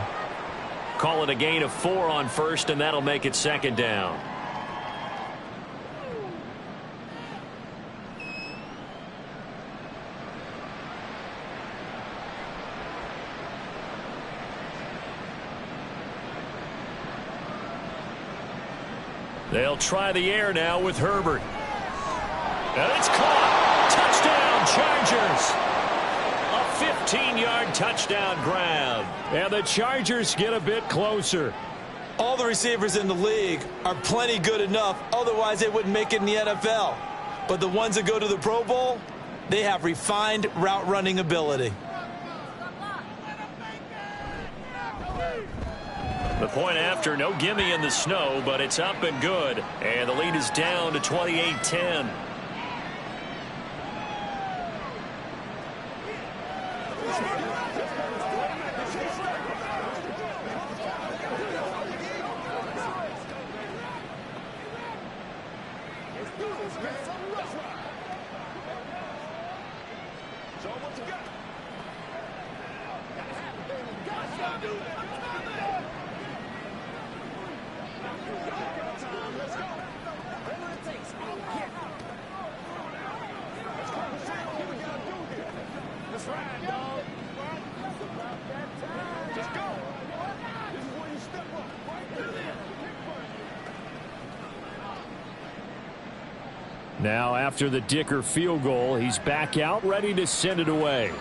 Call it a gain of 4 on first, and that'll make it second down. They'll try the air now with Herbert. And it's caught. Touchdown, Chargers. A 15-yard touchdown grab. And the Chargers get a bit closer. All the receivers in the league are plenty good enough, otherwise they wouldn't make it in the NFL. But the ones that go to the Pro Bowl, they have refined route running ability. The point after, no gimme in the snow, but it's up and good. And the lead is down to 28-10. Now after the Dicker field goal, he's back out ready to send it away.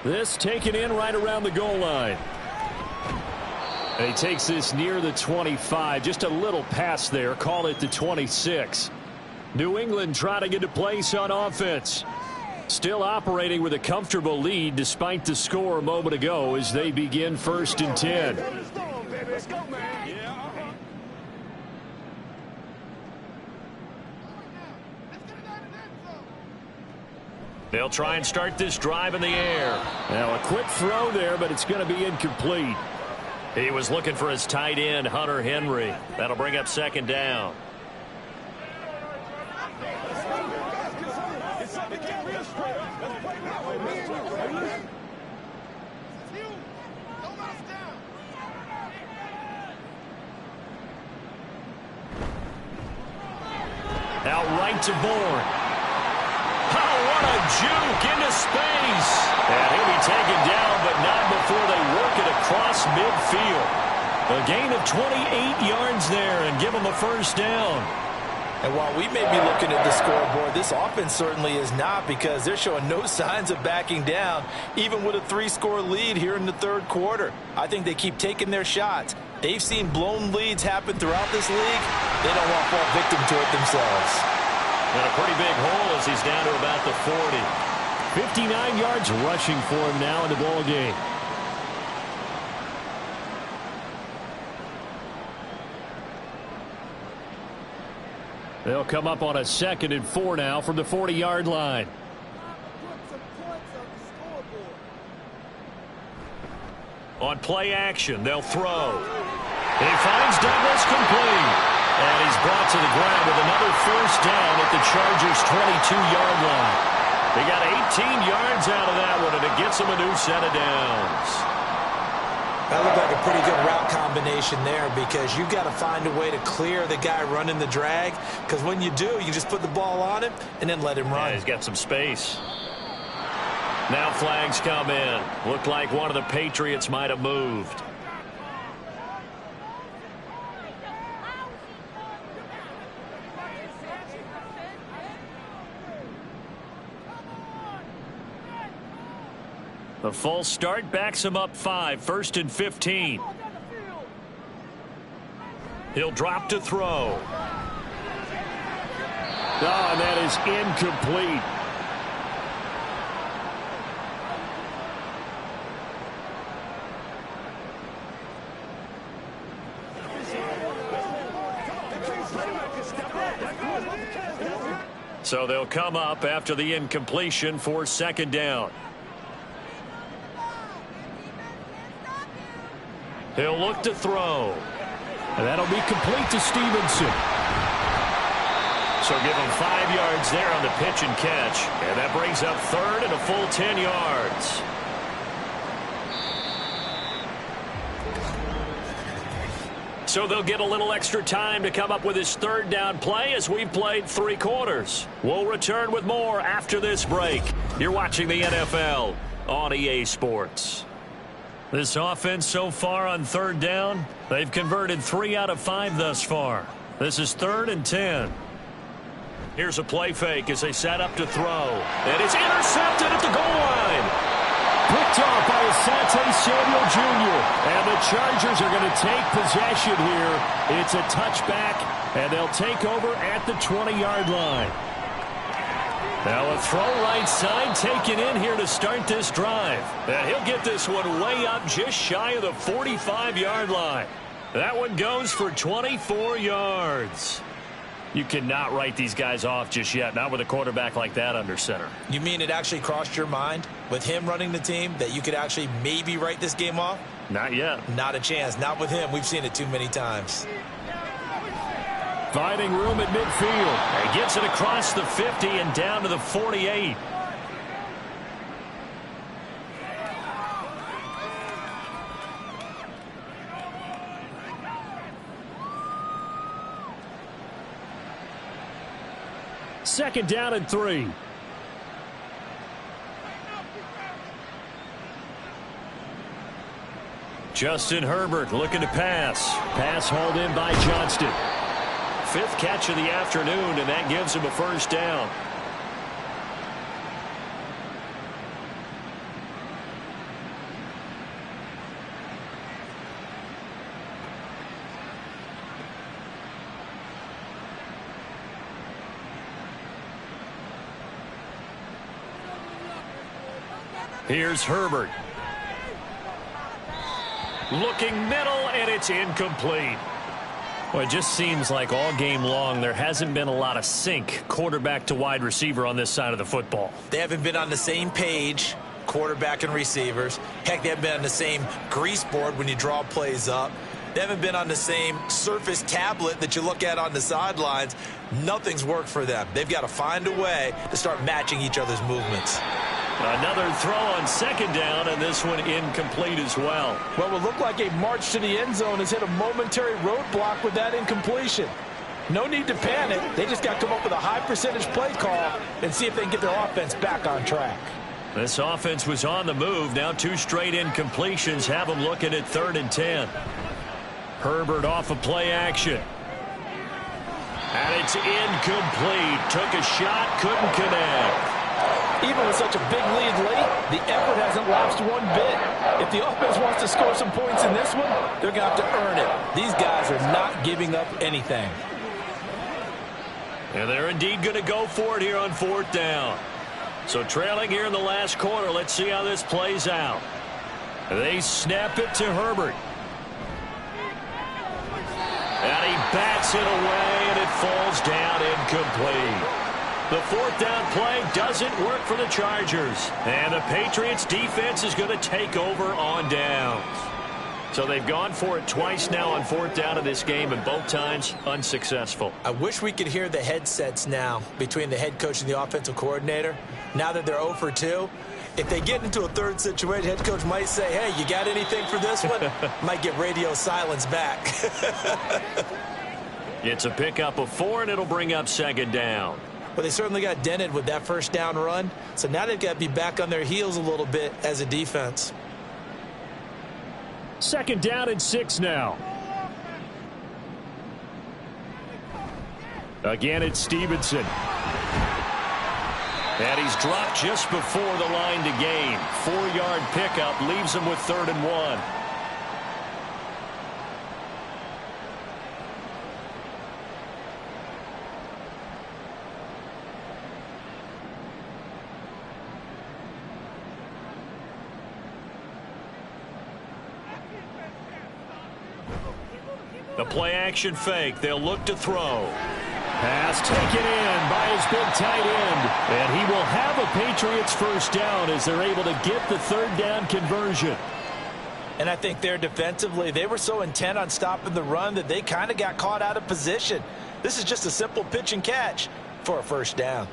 This taken in right around the goal line. And he takes this near the 25. Just a little pass there. Call it the 26. New England trying to get a place on offense. Still operating with a comfortable lead despite the score a moment ago as they begin 1st and 10. Let's go, man. They'll try and start this drive in the air. Now a quick throw there, but it's going to be incomplete. He was looking for his tight end, Hunter Henry. That'll bring up second down. Out right to Bourne. Oh, what a juke into space. And he'll be taken down, but not before they work it across midfield. A gain of 28 yards there and give them a first down. And while we may be looking at the scoreboard, this offense certainly is not, because they're showing no signs of backing down, even with a 3-score lead here in the 3rd quarter. I think they keep taking their shots. They've seen blown leads happen throughout this league. They don't want to fall victim to it themselves. And a pretty big hole as he's down to about the 40. 59 yards rushing for him now in the ball game. They'll come up on a 2nd and 4 now from the 40-yard line. On play action, they'll throw. He finds Douglas complete. And he's brought to the ground with another first down at the Chargers' 22-yard line. They got 18 yards out of that one, and it gets them a new set of downs. That looked like a pretty good route combination there, because you've got to find a way to clear the guy running the drag, because when you do, you just put the ball on him and then let him run. Yeah, he's got some space. Now flags come in. Looked like one of the Patriots might have moved. The false start backs him up 5, 1st and 15. He'll drop to throw. Oh, and that is incomplete. So they'll come up after the incompletion for 2nd down. He'll look to throw. And that'll be complete to Stevenson. So give him 5 yards there on the pitch and catch. And that brings up third and a full 10 yards. So they'll get a little extra time to come up with his third down play as we've played 3 quarters. We'll return with more after this break. You're watching the NFL on EA Sports. This offense so far on third down, they've converted 3 out of 5 thus far. This is 3rd and 10. Here's a play fake as they set up to throw. And it's intercepted at the goal line. Picked off by Asante Samuel Jr. And the Chargers are going to take possession here. It's a touchback, and they'll take over at the 20-yard line. Now a throw right side taken in here to start this drive. And he'll get this one way up just shy of the 45-yard line. That one goes for 24 yards. You cannot write these guys off just yet, not with a quarterback like that under center. You mean it actually crossed your mind with him running the team that you could actually maybe write this game off? Not yet. Not a chance. Not with him. We've seen it too many times. Finding room at midfield. He gets it across the 50 and down to the 48. Second down and 3. Justin Herbert looking to pass. Pass hauled in by Johnston. 5th catch of the afternoon, and that gives him a first down. Here's Herbert. Looking middle, and it's incomplete. Well, it just seems like all game long there hasn't been a lot of sync quarterback to wide receiver on this side of the football. They haven't been on the same page, quarterback and receivers. Heck, they haven't been on the same grease board when you draw plays up. They haven't been on the same Surface tablet that you look at on the sidelines. Nothing's worked for them. They've got to find a way to start matching each other's movements. Another throw on second down, and this one incomplete as well. Well, it looked like a march to the end zone has hit a momentary roadblock with that incompletion. No need to panic. They just got to come up with a high percentage play call and see if they can get their offense back on track. This offense was on the move. Now 2 straight incompletions have them looking at 3rd and 10. Herbert off of play action. And it's incomplete. Took a shot, couldn't connect. Even with such a big lead late, the effort hasn't lapsed one bit. If the offense wants to score some points in this one, they're going to have to earn it. These guys are not giving up anything. And they're indeed going to go for it here on 4th down. So trailing here in the last quarter, let's see how this plays out. They snap it to Herbert. And he bats it away, and it falls down incomplete. The 4th down play doesn't work for the Chargers. And the Patriots defense is going to take over on downs. So they've gone for it twice now on 4th down in this game, and both times unsuccessful. I wish we could hear the headsets now between the head coach and the offensive coordinator. Now that they're 0 for 2, if they get into a third situation, head coach might say, hey, you got anything for this one? Might get radio silence back. It's a pickup of 4, and it'll bring up 2nd down. Well, they certainly got dented with that first down run. So now they've got to be back on their heels a little bit as a defense. 2nd down and 6 now. Again, it's Stevenson. And he's dropped just before the line to gain. 4-yard pickup leaves him with 3rd and 1. The play-action fake. They'll look to throw. Pass taken in by his big tight end. And he will have a Patriots first down as they're able to get the 3rd down conversion. And I think there defensively, they were so intent on stopping the run that they kind of got caught out of position. This is just a simple pitch and catch for a first down.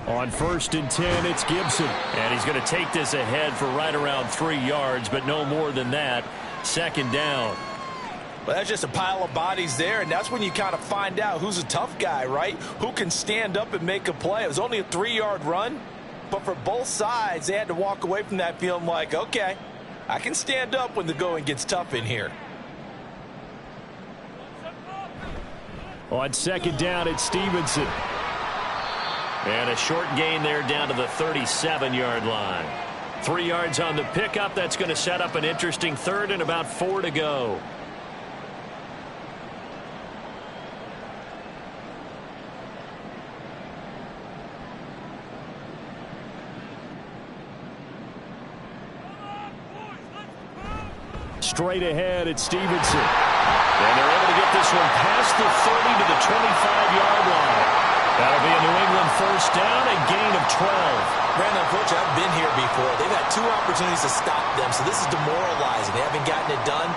On 1st and 10, it's Gibson. And he's going to take this ahead for right around 3 yards, but no more than that. 2nd down. Well, that's just a pile of bodies there, and that's when you kind of find out who's a tough guy, right? Who can stand up and make a play. It was only a 3-yard run, but for both sides, they had to walk away from that feeling like, okay, I can stand up when the going gets tough in here. On 2nd down, it's Stevenson. And a short gain there down to the 37-yard line. 3 yards on the pickup. That's going to set up an interesting 3rd and about 4 to go. Straight ahead, it's Stevenson. And they're able to get this one past the 30 to the 25-yard line. That'll be a New England 1st down, a gain of 12. Brandon, unfortunately, I've been here before. They've had 2 opportunities to stop them, so this is demoralizing. They haven't gotten it done.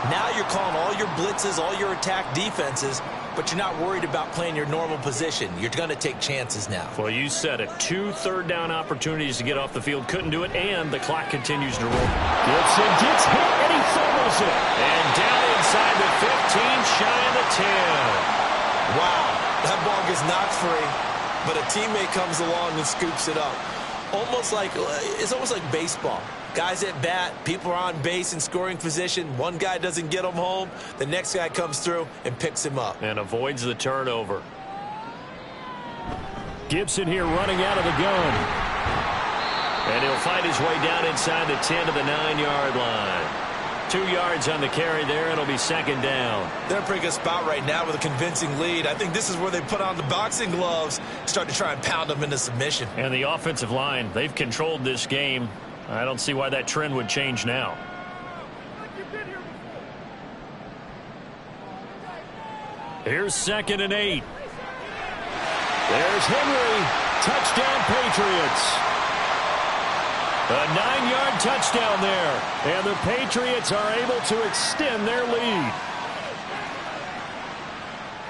Now you're calling all your blitzes, all your attack defenses, but you're not worried about playing your normal position. You're going to take chances now. Well, you said it. 2 third-down opportunities to get off the field. Couldn't do it, and the clock continues to roll. Gibson gets hit, and he fumbles it. And down inside the 15, shy of the 10. Wow, that ball gets knocked free, but a teammate comes along and scoops it up. It's almost like baseball. Guys at bat, people are on base in scoring position. One guy doesn't get him home. The next guy comes through and picks him up. And avoids the turnover. Gibson here running out of the gun. And he'll find his way down inside the 10 to the 9-yard line. 2 yards on the carry there. It'll be 2nd down. They're in a pretty good spot right now with a convincing lead. I think this is where they put on the boxing gloves, start to try and pound them into submission. And the offensive line, they've controlled this game. I don't see why that trend would change now. Here's 2nd and 8. There's Henry. Touchdown, Patriots. A 9-yard touchdown there. And the Patriots are able to extend their lead.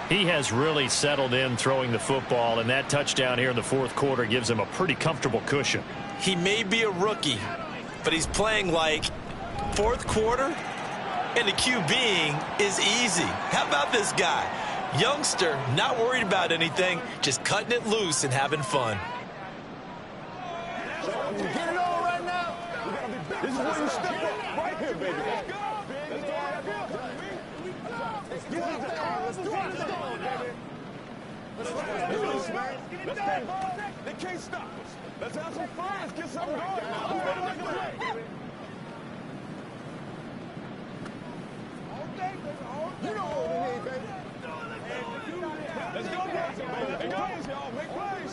He has really settled in throwing the football, and that touchdown here in the 4th quarter gives him a pretty comfortable cushion. He may be a rookie, but he's playing like 4th quarter, and the QBing is easy. How about this guy? Youngster, not worried about anything, just cutting it loose and having fun. Get it on right now. This is where you step up. Right here, baby. Let's go. Let's go. Let's do it. Let's do it. Let's do it. Let's go. They can't stop us. Let's have some fun. Let's get something going. You know what we need, baby. Let's go, guys. Make plays, y'all. Make plays.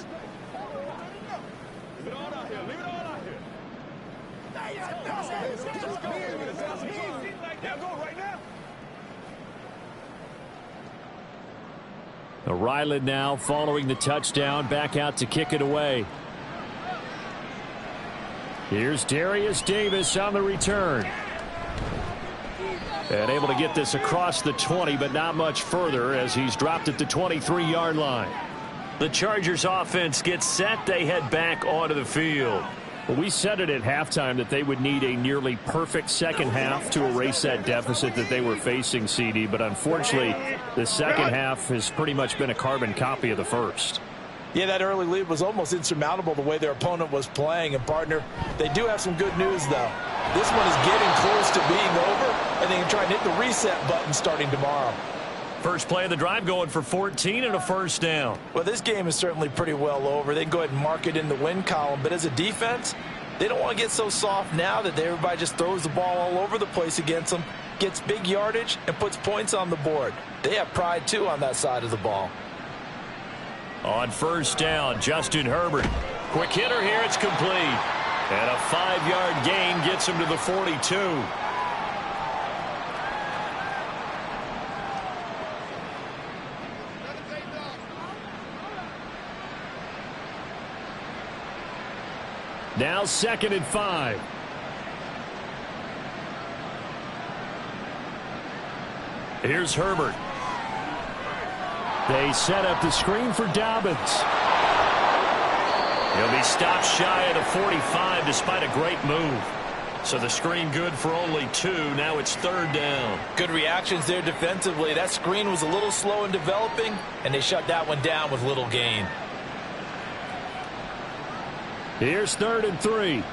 Leave it all out here. Leave it all out here. Yeah, go right now. Ryland now following the touchdown, back out to kick it away. Here's Darius Davis on the return. And able to get this across the 20, but not much further as he's dropped at the 23-yard line. The Chargers offense gets set. They head back onto the field. Well, we said it at halftime that they would need a nearly perfect second half to erase that deficit that they were facing, CD. But unfortunately, the second half has pretty much been a carbon copy of the first. Yeah, that early lead was almost insurmountable the way their opponent was playing. And, partner, they do have some good news, though. This one is getting close to being over, and they can try and hit the reset button starting tomorrow. First play of the drive going for 14 and a 1st down. Well, this game is certainly pretty well over. They can go ahead and mark it in the win column. But as a defense, they don't want to get so soft now that everybody just throws the ball all over the place against them, gets big yardage, and puts points on the board. They have pride, too, on that side of the ball. On 1st down, Justin Herbert. Quick hitter here. It's complete. And a 5-yard gain gets him to the 42. Now 2nd and 5. Here's Herbert. They set up the screen for Dobbins. He'll be stopped shy of the 45 despite a great move. So the screen good for only 2. Now it's 3rd down. Good reactions there defensively. That screen was a little slow in developing, and they shut that one down with little gain. Here's 3rd and 3.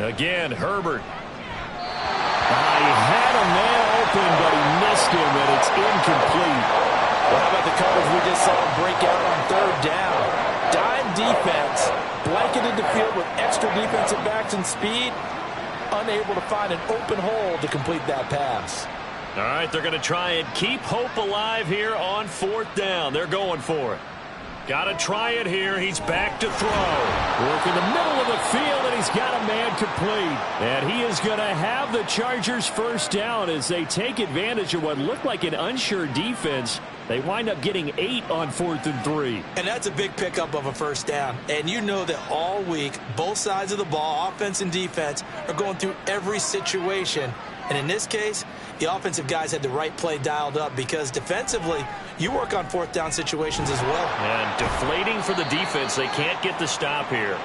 Again, Herbert. He had a man open, but he missed him, and it's incomplete. Well, how about the coverage we just saw break out on 3rd down? Dime defense, blanketed the field with extra defensive backs and speed, unable to find an open hole to complete that pass. All right, they're going to try and keep hope alive here on 4th down. They're going for it. Got to try it here. He's back to throw. Work in the middle of the field, and he's got a man complete. And he is going to have the Chargers 1st down as they take advantage of what looked like an unsure defense. They wind up getting 8 on 4th and 3. And that's a big pickup of a 1st down. And you know that all week, both sides of the ball, offense and defense, are going through every situation. And in this case, the offensive guys had the right play dialed up because defensively, you work on 4th down situations as well. And deflating for the defense. They can't get the stop here.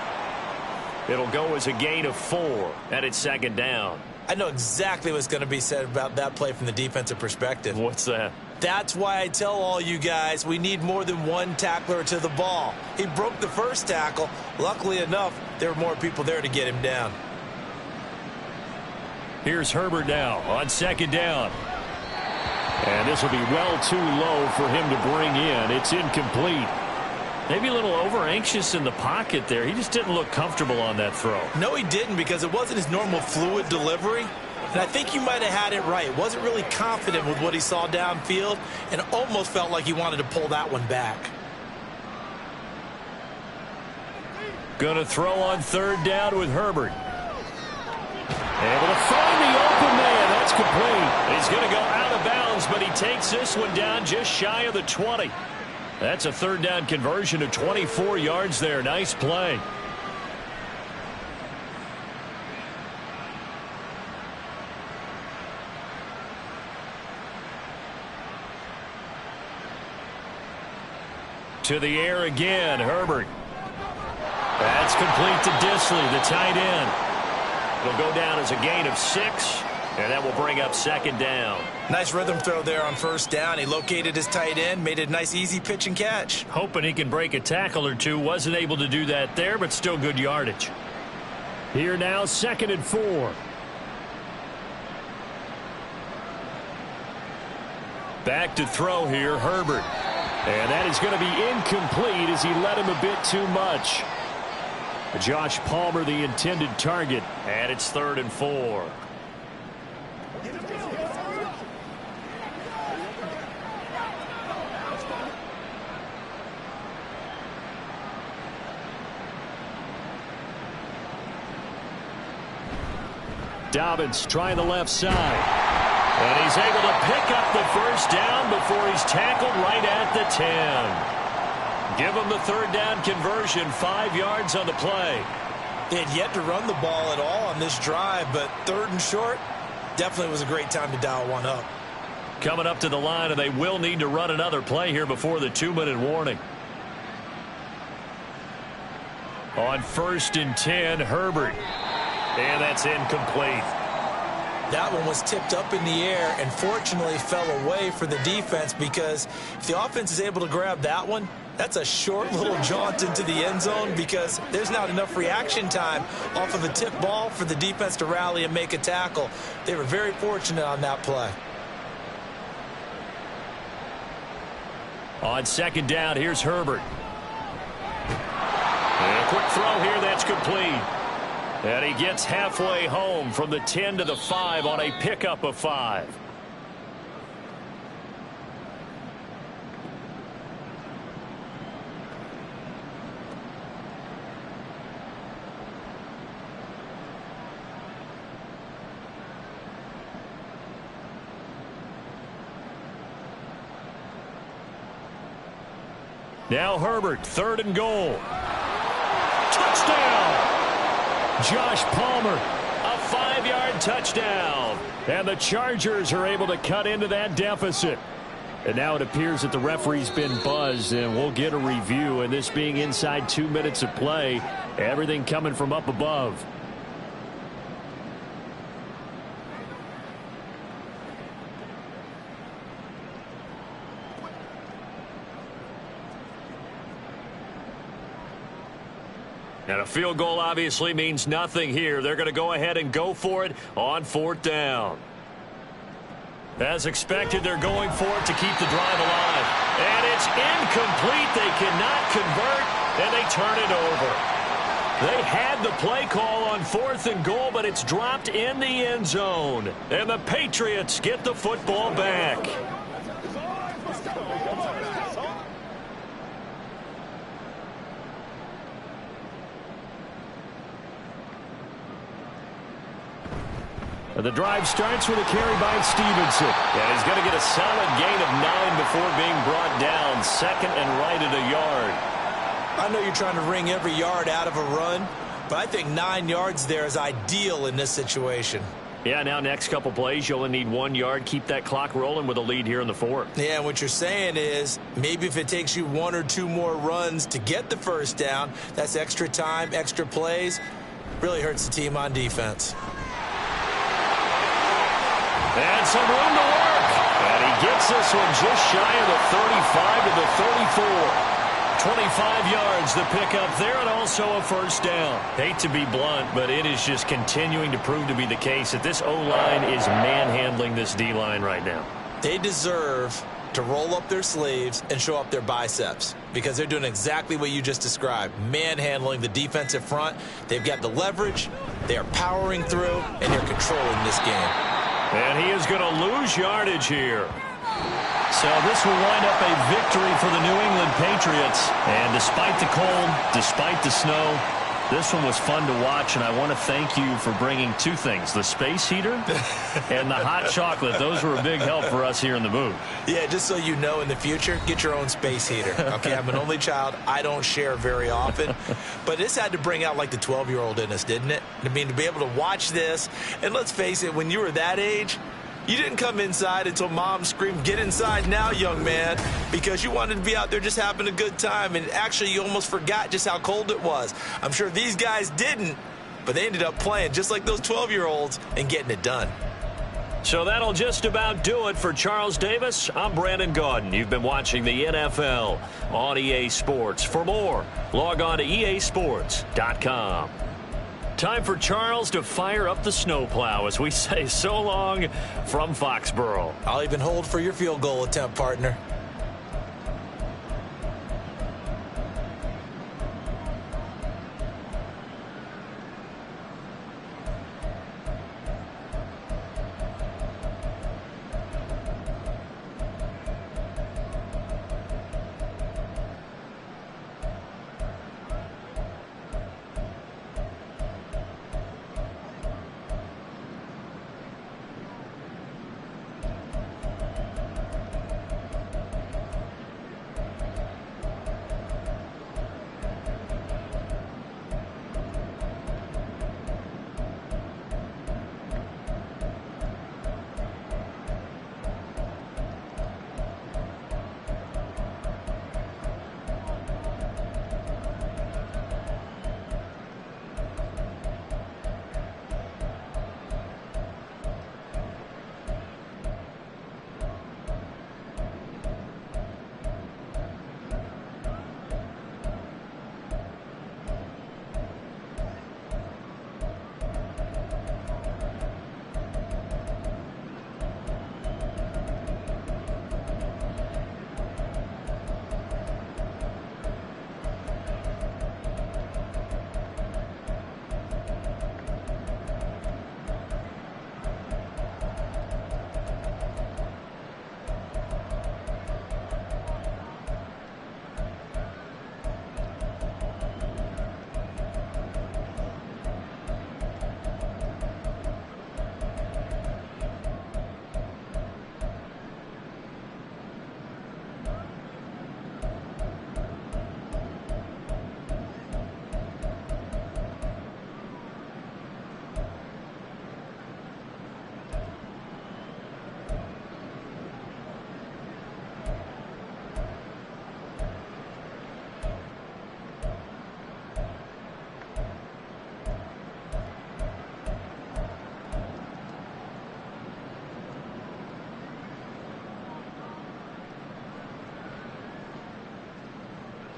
It'll go as a gain of 4, and it's 2nd down. I know exactly what's going to be said about that play from the defensive perspective. What's that? That's why I tell all you guys we need more than one tackler to the ball. He broke the first tackle. Luckily enough, there were more people there to get him down. Here's Herbert now on 2nd down. And this will be well too low for him to bring in. It's incomplete. Maybe a little over-anxious in the pocket there. He just didn't look comfortable on that throw. No, he didn't, because it wasn't his normal fluid delivery. And I think you might have had it right. Wasn't really confident with what he saw downfield and almost felt like he wanted to pull that one back. Going to throw on 3rd down with Herbert. Able to find the open man. That's complete. He's going to go out of bounds, but he takes this one down just shy of the 20. That's a 3rd down conversion of 24 yards there. Nice play. To the air again, Herbert. That's complete to Disley, the tight end. It'll go down as a gain of 6, and that will bring up 2nd down. Nice rhythm throw there on 1st down. He located his tight end, made it a nice easy pitch and catch. Hoping he can break a tackle or two. Wasn't able to do that there, but still good yardage. Here now, 2nd and 4. Back to throw here, Herbert. And that is going to be incomplete as he led him a bit too much. Josh Palmer, the intended target. And it's 3rd and 4. Dobbins trying the left side. And he's able to pick up the 1st down before he's tackled right at the 10. Give him the 3rd down conversion, 5 yards on the play. They had yet to run the ball at all on this drive, but 3rd and short definitely was a great time to dial one up. Coming up to the line, and they will need to run another play here before the 2-minute warning. On 1st and 10, Herbert. And that's incomplete. That one was tipped up in the air and fortunately fell away for the defense, because if the offense is able to grab that one, that's a short little jaunt into the end zone, because there's not enough reaction time off of a tip ball for the defense to rally and make a tackle. They were very fortunate on that play. On 2nd down, here's Herbert. And a quick throw here, that's complete. And he gets halfway home from the 10 to the 5 on a pickup of 5. Now Herbert, 3rd and goal. Touchdown! Josh Palmer, a 5-yard touchdown. And the Chargers are able to cut into that deficit. And now it appears that the referee's been buzzed, and we'll get a review. And this being inside 2 minutes of play, everything coming from up above. And a field goal obviously means nothing here. They're going to go ahead and go for it on 4th down. As expected, they're going for it to keep the drive alive. And it's incomplete. They cannot convert, and they turn it over. They had the play call on 4th and goal, but it's dropped in the end zone. And the Patriots get the football back. The drive starts with a carry by Stevenson. And he's going to get a solid gain of 9 before being brought down. 2nd and right at a yard. I know you're trying to wring every yard out of a run, but I think 9 yards there is ideal in this situation. Yeah, now next couple plays, you only need 1 yard. Keep that clock rolling with a lead here in the 4th. Yeah, and what you're saying is maybe if it takes you 1 or 2 more runs to get the 1st down, that's extra time, extra plays. Really hurts the team on defense. And some room to work. And he gets this one just shy of the 35 to the 34. 25 yards the pickup there, and also a 1st down. Hate to be blunt, but it is just continuing to prove to be the case that this O-line is manhandling this D-line right now. They deserve to roll up their sleeves and show up their biceps because they're doing exactly what you just described, manhandling the defensive front. They've got the leverage, they are powering through, and they're controlling this game. And he is going to lose yardage here. So this will wind up a victory for the New England Patriots. And despite the cold, despite the snow, this one was fun to watch, and I want to thank you for bringing 2 things, the space heater and the hot chocolate. Those were a big help for us here in the booth. Yeah, just so you know in the future, get your own space heater. Okay, I'm an only child. I don't share very often. But this had to bring out like the 12-year-old in us, didn't it? I mean, to be able to watch this, and let's face it, when you were that age, you didn't come inside until Mom screamed, "Get inside now, young man," because you wanted to be out there just having a good time, and actually you almost forgot just how cold it was. I'm sure these guys didn't, but they ended up playing just like those 12-year-olds and getting it done. So that'll just about do it for Charles Davis. I'm Brandon Gaudin. You've been watching the NFL on EA Sports. For more, log on to easports.com. Time for Charles to fire up the snowplow as we say so long from Foxborough. I'll even hold for your field goal attempt, partner.